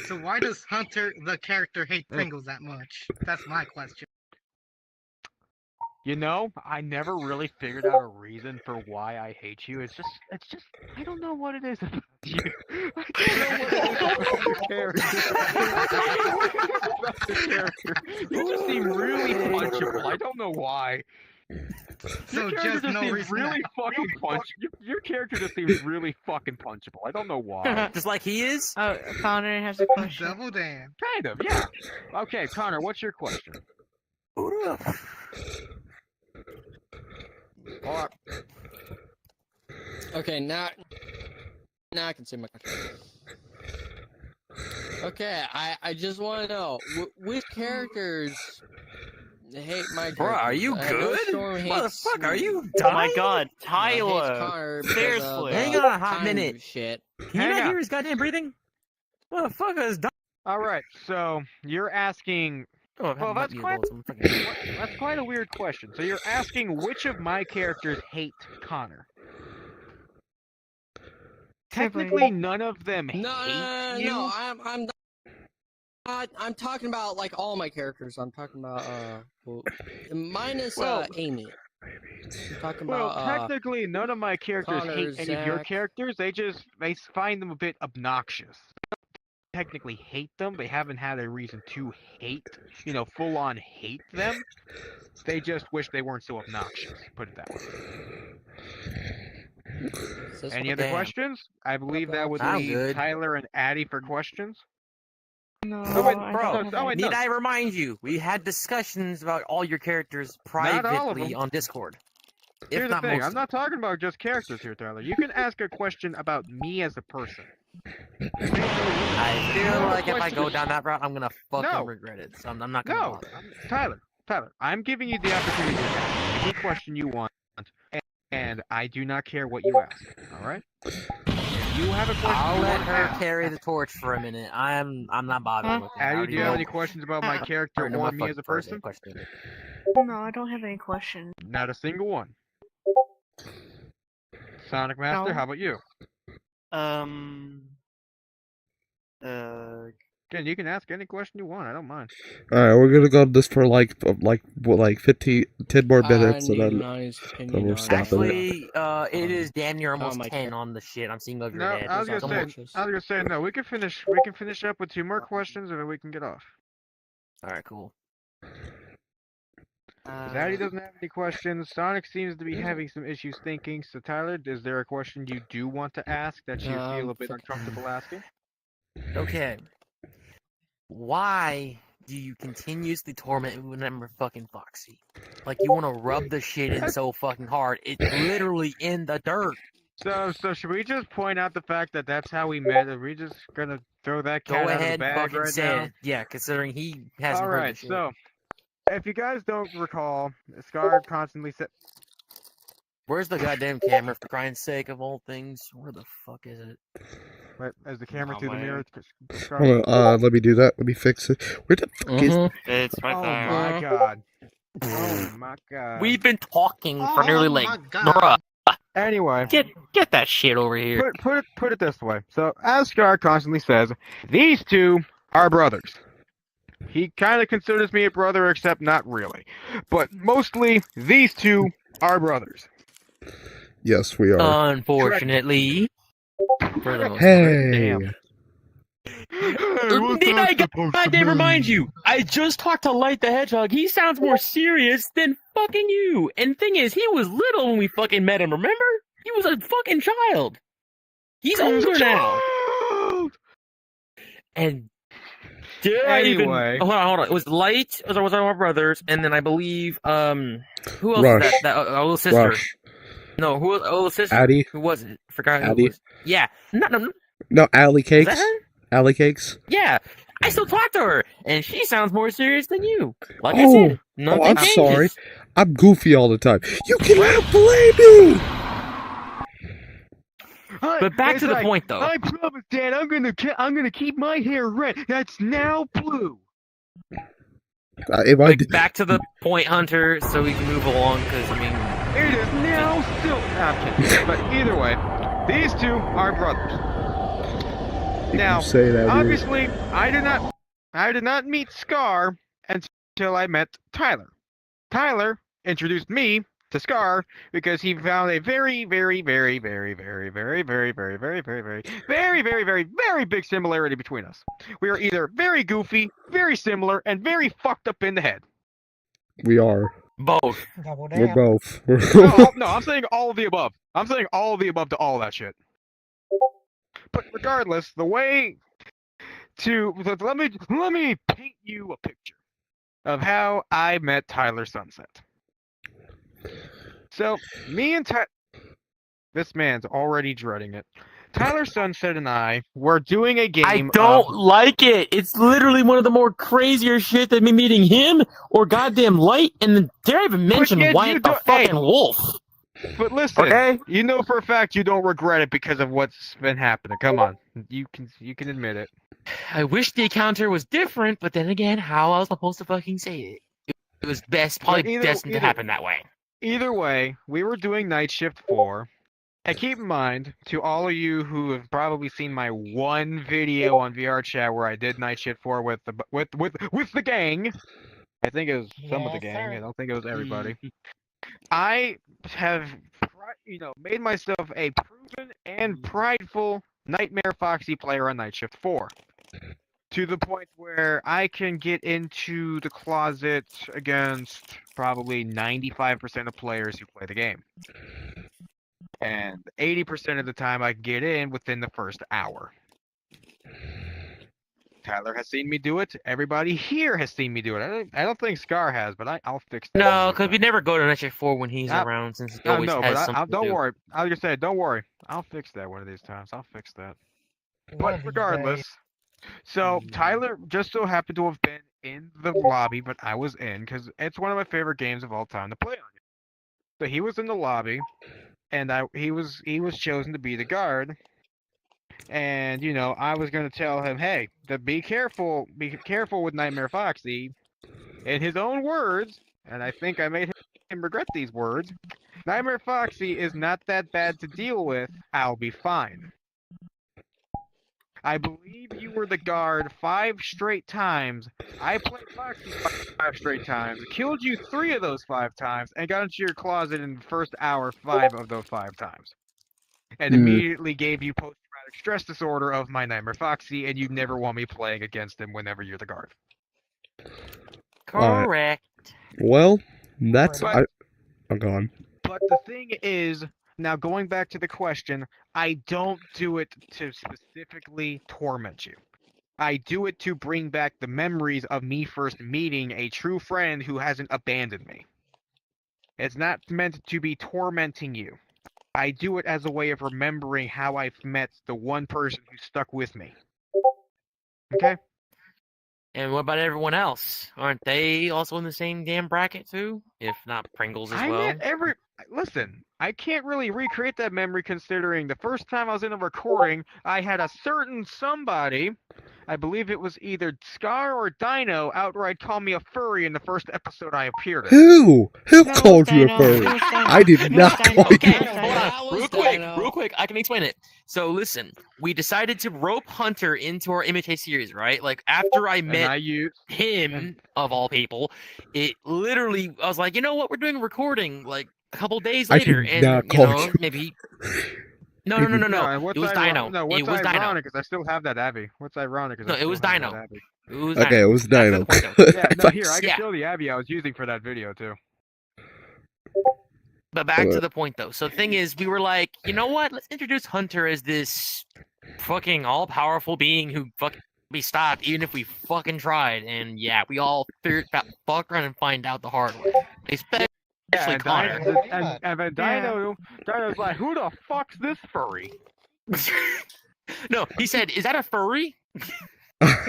So why does Hunter, the character, hate Pringles that much? That's my question. You know, I never really figured out a reason for why I hate you. It's just, I don't know what it is about you. I don't know what it is about the character. You just seem really punchable. I don't know why. So Your character just no seems reason. really fucking Your character just seems really fucking punchable. I don't know why. Just like he is? Oh, Connor has a question. Double damn. Kind of, yeah. Okay, Connor, what's your question? Okay, now I can see my question. Okay, I just want to know which characters hate my characters. Bruh, are you good? Motherfucker, are you Oh my god, Tyler! Connor Seriously. Hang on a hot minute. Shit. Can you not hear his goddamn breathing? Motherfucker is done. Alright, so you're asking... Oh, Well, that's quite a weird question. So you're asking which of my characters hate Connor? Technically, none of them hate you. No, I'm talking about like all my characters. I'm talking about minus Amy. I'm talking Well, about technically, none of my characters Connor, hate any of your Zach. characters. They find them a bit obnoxious. They don't technically hate them. They haven't had a reason to hate, full on hate them. They just wish they weren't so obnoxious. Put it that way. Any other questions? I believe that would I'm leave good. Tyler and Addy for questions. No, Wait, Need I remind you, we had discussions about all your characters Not all of privately them. on Discord. Here's If the not thing, most. I'm not talking about just characters here, Tyler. You can ask a question about me as a person. I feel like if I go down that route, I'm gonna fucking No. regret it. So I'm not gonna No, bother. Tyler, I'm giving you the opportunity to ask any question you want, and I do not care what you ask. All right? If you have a question, I'll you let want to her ask. carry the torch for a minute. I'm not bothering with it. I Addy, already do you have know- any questions about my character already know or my me as a fucking first person? question. No, I don't have any questions. Not a single one. Sonic Master, No. how about you? Uh, Again, you can ask any question you want. I don't mind. Alright, we're gonna go on this for like 10 more minutes, and then we'll stop it. Actually, it is damn near almost my 10 on the shit. I'm seeing over No, your head. I was Come gonna on. say no. We can finish up with 2 more questions, and then we can get off. All right, cool. Zaddy doesn't have any questions. Sonic seems to be having some issues thinking. So Tyler, is there a question you do want to ask that you feel a bit uncomfortable asking? Okay. Why do you continuously torment me when I'm fucking Foxy? Like you want to rub the shit in so fucking hard. It's literally in the dirt. So should we just point out the fact that that's how we met? Are we just gonna throw that Go cat out of the ahead and bag fucking right say now? it. Yeah, considering he hasn't All heard right, the shit. so if you guys don't recall, Scar constantly said, Where's the goddamn camera, for crying sake of all things? Where the fuck is it? "Wait, as the camera Oh, through the man. mirror." Scar, Hold on, let me do that. Let me fix it. Where the fuck is... it's right oh there. my god! Oh my god! We've been talking for nearly Oh like, my God. bruh, Anyway, get that shit over here. put it this way. So as Scar constantly says, these two are brothers. He kind of considers me a brother, except not really. But mostly, these two are brothers. Yes, we are. Unfortunately, for the most Hey! Damn. Need I goddamn remind you? I just talked to Light the Hedgehog. He sounds more serious than fucking you. And thing is, he was little when we fucking met him. Remember? He was a fucking child. He's older now. And Anyway. hold on. It was Light. Was our brothers, and then I believe who else? Rush. Is that little sister. Rush. No, who was little sister? Addie. Who was it? Forgot who Addie. it was. Yeah. No. No, Alley Was Cakes. that her? Alley Cakes. Yeah. I still talk to her, and she sounds more serious than you. Like I Oh, said, nothing I'm changes. sorry. I'm goofy all the time. You cannot blame me! But back to the point, though. I promise, Dad, I'm gonna keep my hair red. That's now blue. Back to the point, Hunter, so we can move along, because, I mean... It is now still. Nah, I'm kidding. But either way, these two are brothers. Now, say that, dude. obviously, I did not meet Scar until I met Tyler. Tyler introduced me to Scar because he found a very big similarity between us. We are either very goofy, very similar, and very fucked up in the head. We are. Both. We're both. No, I'm saying all of the above. I'm saying all of the above to all that shit. But regardless, the way to let me paint you a picture of how I met Tyler Sunset. So me and this man's already dreading it. Tyler Sunset and I were doing a game. I don't like it. It's literally one of the more crazier shit than me meeting him or goddamn Light, and then dare I even mention yet you Wyatt the don't- fucking wolf. But listen, Okay. you know for a fact you don't regret it because of what's been happening. Come on, you can admit it. I wish the encounter was different, but then again, how else am I supposed to fucking say it? It was probably destined to happen that way. Either way, we were doing Night Shift 4. And keep in mind, to all of you who have probably seen my one video on VR chat where I did Night Shift 4 with the gang. I think it was some of the gang. I don't think it was everybody. I have, made myself a proven and prideful Nightmare Foxy player on Night Shift 4. To the point where I can get into the closet against probably 95% of players who play the game. And 80% of the time I get in within the first hour. Tyler has seen me do it. Everybody here has seen me do it. I don't think Scar has, but I'll fix that. No, because we never go to Night Shift 4 when he's around, since he always no, has but something to don't do. worry. I was just saying, don't worry. I'll fix that one of these times. I'll fix that. But regardless, so Tyler just so happened to have been in the lobby, but I was in because it's one of my favorite games of all time to play on. So he was in the lobby, and he was chosen to be the guard. And you know, I was gonna tell him, hey, be careful with Nightmare Foxy. In his own words, and I think I made him regret these words, Nightmare Foxy is not that bad to deal with. I'll be fine. I believe you were the guard 5 straight times. I played Foxy 5 straight times, killed you 3 of those 5 times, and got into your closet in the first hour 5 of those 5 times. And immediately gave you post-traumatic stress disorder of my Nightmare Foxy, and you never want me playing against him whenever you're the guard. Correct. Well, that's... I'm gone. But the thing is, now going back to the question, I don't do it to specifically torment you. I do it to bring back the memories of me first meeting a true friend who hasn't abandoned me. It's not meant to be tormenting you. I do it as a way of remembering how I've met the one person who stuck with me. Okay? And what about everyone else? Aren't they also in the same damn bracket too? If not Pringles as well? Listen, I can't really recreate that memory considering the first time I was in a recording, I had a certain somebody, I believe it was either Scar or Dino, outright call me a furry in the first episode I appeared in. Who called you a furry? I did not call you. Okay, real quick, I can explain it. So listen, we decided to rope Hunter into our Imitate series, right? Like after I met him, of all people, it literally, I was like, you know what, we're doing a recording like a couple days later, and you know, maybe. No. It was Dino. No, what's It was Dino. ironic is I still have that Abby. What's ironic is No, it was Dino. It was Okay, it was Dino. Yeah, no, here, I can show the Abby I was using for that video, too. But back to the point, though. So the thing is, we were like, you know what? Let's introduce Hunter as this fucking all-powerful being who fucking be stopped, even if we fucking tried. And yeah, we all figured that fuck around and find out the hard way. Especially Connor. And then Dino's like, who the fuck's this furry? No, he said, is that a furry?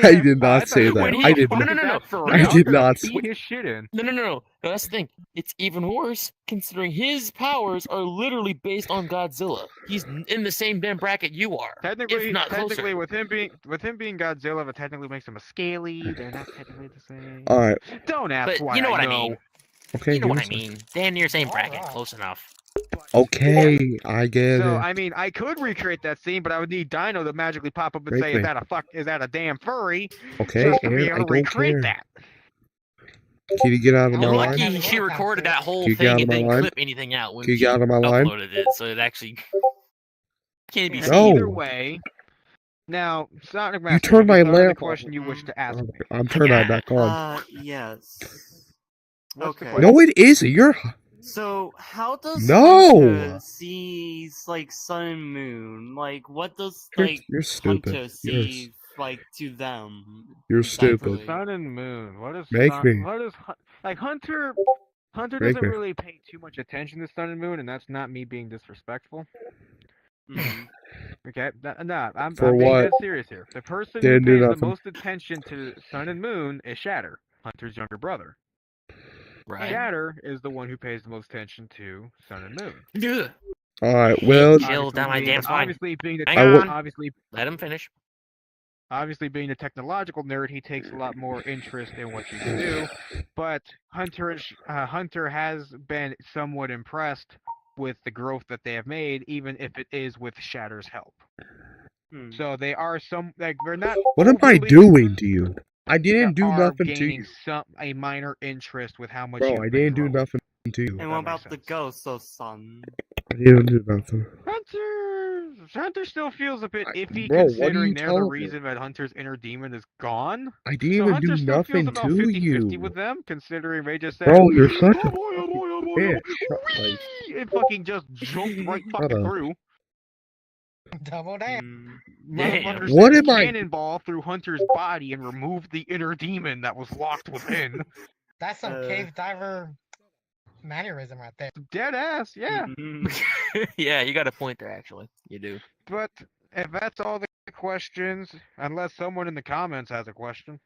I did not say that. I did not. No. I did not. His shit in. No. That's the thing. It's even worse considering his powers are literally based on Godzilla. He's in the same damn bracket you are. Technically, if not technically, closer. with him being Godzilla, but technically makes him a scaly. They're not technically the same. All right. Don't ask But why. you know what I know. mean. Okay. You know what I mean. Damn near same bracket. Close enough. Okay, I get So it. I mean, I could recreate that scene, but I would need Dino to magically pop up and Great say, thing. "Is that a damn furry?" Okay, just to be Aaron, I able to don't recreate care. that. Can you get out of my You're line? lucky she recorded that whole Can you get out thing of and my didn't line? clip anything out when Can you she get out of my line? uploaded it, so it actually can't be And seen. Either way, now Sonic You Master, turned my have you thought of the lamp question you wish to ask. I'm turning that back on. Yes. What's the Okay. question? No, it isn't. You're. So, how does No! Hunter see, like, sun and moon? Like, what does, like, You're stupid. Hunter see, like, to them? You're exactly? stupid. Sun and Moon. What is Make me. What is like Hunter? Hunter Make doesn't me. really pay too much attention to Sun and Moon, and that's not me being disrespectful. Mhm. Okay, I'm For being what? dead serious here. The person Didn't do who pays the nothing. most attention to Sun and Moon is Shatter, Hunter's younger brother. Right. Shatter is the one who pays the most attention to Sun and Moon. Ugh. All right. Well, Chill down my damn spine. Obviously being the Hang on. obviously Let him finish. being a technological nerd, he takes a lot more interest in what you can do. But Hunter has been somewhat impressed with the growth that they have made, even if it is with Shatter's help. So they are they're not. what am I overly- doing to you? I didn't do are nothing to gaining you, a minor interest with how much. bro. you've I been didn't do growing. nothing to you. And what about the ghost of sun? I didn't do nothing. Hunter still feels a bit iffy, bro, what are you considering they're the telling me? reason that Hunter's inner demon is gone. I didn't So even Hunter do still feels nothing about to 50-50 you. with them, considering they just said, Bro, you're such a. "Oh boy, Yeah, Whee! It fucking just jumped right fucking on. through. Double down. Motherfucker What sent am a I- cannonball through Hunter's body and removed the inner demon that was locked within. That's some cave diver mannerism right there. Dead ass, yeah. Yeah, you got a point there. Actually, you do. But if that's all the questions, unless someone in the comments has a question.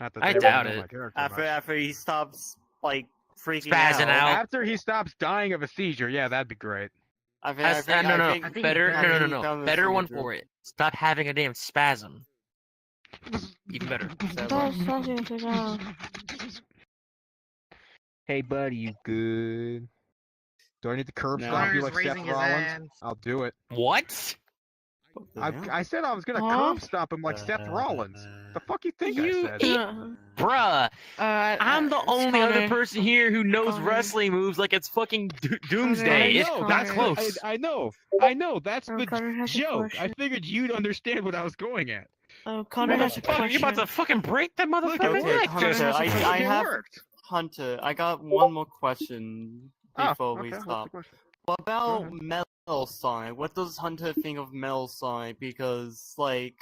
Not that I they doubt wanna know it. my character After much. after he stops like freaking Spazzing out. After he stops dying of a seizure, yeah, that'd be great. I think, That's- I think, no, I no, think, better, I no, no, think no, he no, comes better from one the for it. Stop having a damn spasm. Even better. Hey, buddy, you good? Do I need to curb No. stomp you Hunter's like Seth raising his Rollins? hands. I'll do it. What? I said I was gonna Huh? curb stomp him like Seth Rollins. The fuck you think I said? Bruh, I'm the only other Connor. person here who knows Connor. wrestling moves like it's fucking Doomsday. I It's know, not that's what- close. I know. That's Oh, the Connor has a joke. I question. figured you'd understand what I was going at. Oh, Connor has a Motherfucker, question. you about to fucking break that motherfucker's Okay, neck. Hunter, I It have worked. Hunter. I got one more question Oh, before okay, we what's the stop. question? What about ahead. Metal Sign? What does Hunter think of Metal Sign? Because like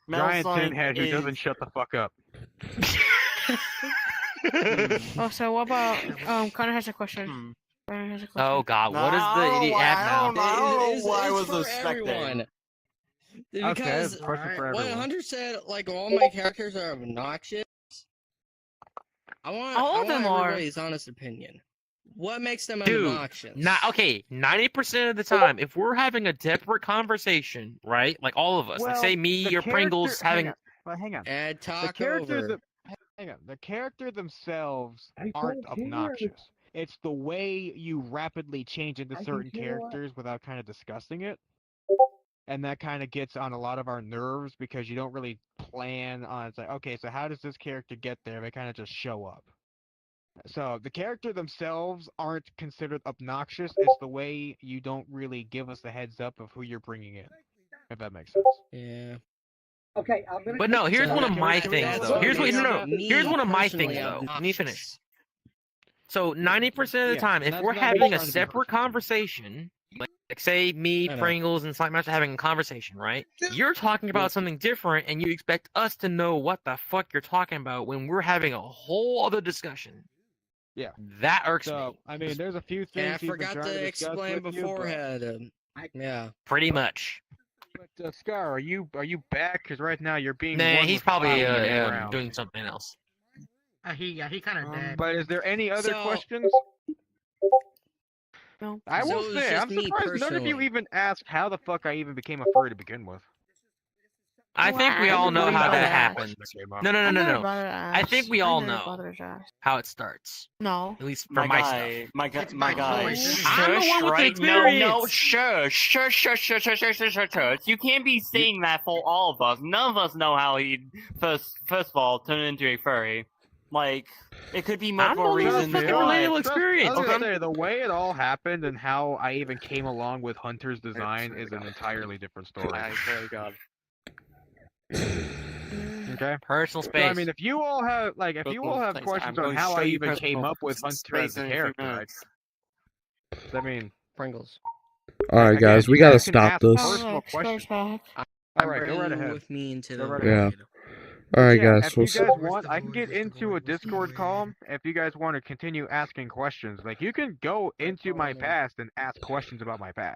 Metal Giant Sign tinhead who is... doesn't shut the fuck up. Oh, so what about Connor has a question. Hmm. Connor has a question. Oh god, what is the idiot app I don't now? know what I was for expecting. everyone. Okay, Because that's a question for what everyone. Hunter said, like all my characters are obnoxious. All of them are. everybody's honest opinion. What makes them Dude, obnoxious? okay, 90% of the time, if we're having a separate conversation, right? Like all of us, like Well, say me the or Pringles character- having. hang on. Well, hang on. And The talk character, over. hang on. The character themselves I aren't don't care. obnoxious. It's the way you rapidly change into certain characters without kind of discussing it. And that kind of gets on a lot of our nerves because you don't really plan on. It's like, okay, so how does this character get there? They kind of just show up. So the character themselves aren't considered obnoxious. It's the way you don't really give us a heads up of who you're bringing in. If that makes sense. Yeah. Okay, I'm gonna. But no, here's So one of that- my that's things what though. Here's what makes no, me here's one of my personally things though. Let me obnoxious. finish. So 90% of the Yeah, time, if that's we're not me having a trying to be separate personal. conversation, like say me, I know. Pringles, and Slackmaster having a conversation, right? You're talking about something different, and you expect us to know what the fuck you're talking about when we're having a whole other discussion. Yeah. That irks So me. I mean, there's a few And things I he's been forgot trying to discuss explain with you, beforehand. Yeah. Pretty much. But Scar, are you back? Because right now you're being. Nah, one he's with probably Bobby in the ground. doing something else. He kind of dead. But is there any other So- questions? No. I So will it was say, just I'm me surprised none of you personally. even asked how the fuck I even became a furry to begin with. I think we all know how that happens. No, no, no, no, no. I think we all know how it starts. No. At least for My my guy, stuff. my guy, It's my my guy. choice. I'm the one with the right? No, experience. shush. You can't be saying that for all of us. None of us know how he first of all turned into a furry. Like, it could be I'm multiple the one with reasons. fucking why. relatable experience. I was gonna Okay. say, the way it all happened and how I even came along with Hunter's design is an entirely different story. I swear to God. Okay. Personal So, space. I mean, if you all have Thanks. questions I'm on going how to I show you even came personal up with Hunter as space a in a few character, minutes. I mean, Pringles. All right, again, guys, we you gotta guys can stop ask this. personal Alex, questions. back. All right, go right Bring ahead. with me into Go the right Yeah. ahead. All right, Yeah, guys. if We'll you see. guys want, I can get into a Discord call if you guys want to continue asking questions. Like, you can go into my past and ask questions about my past.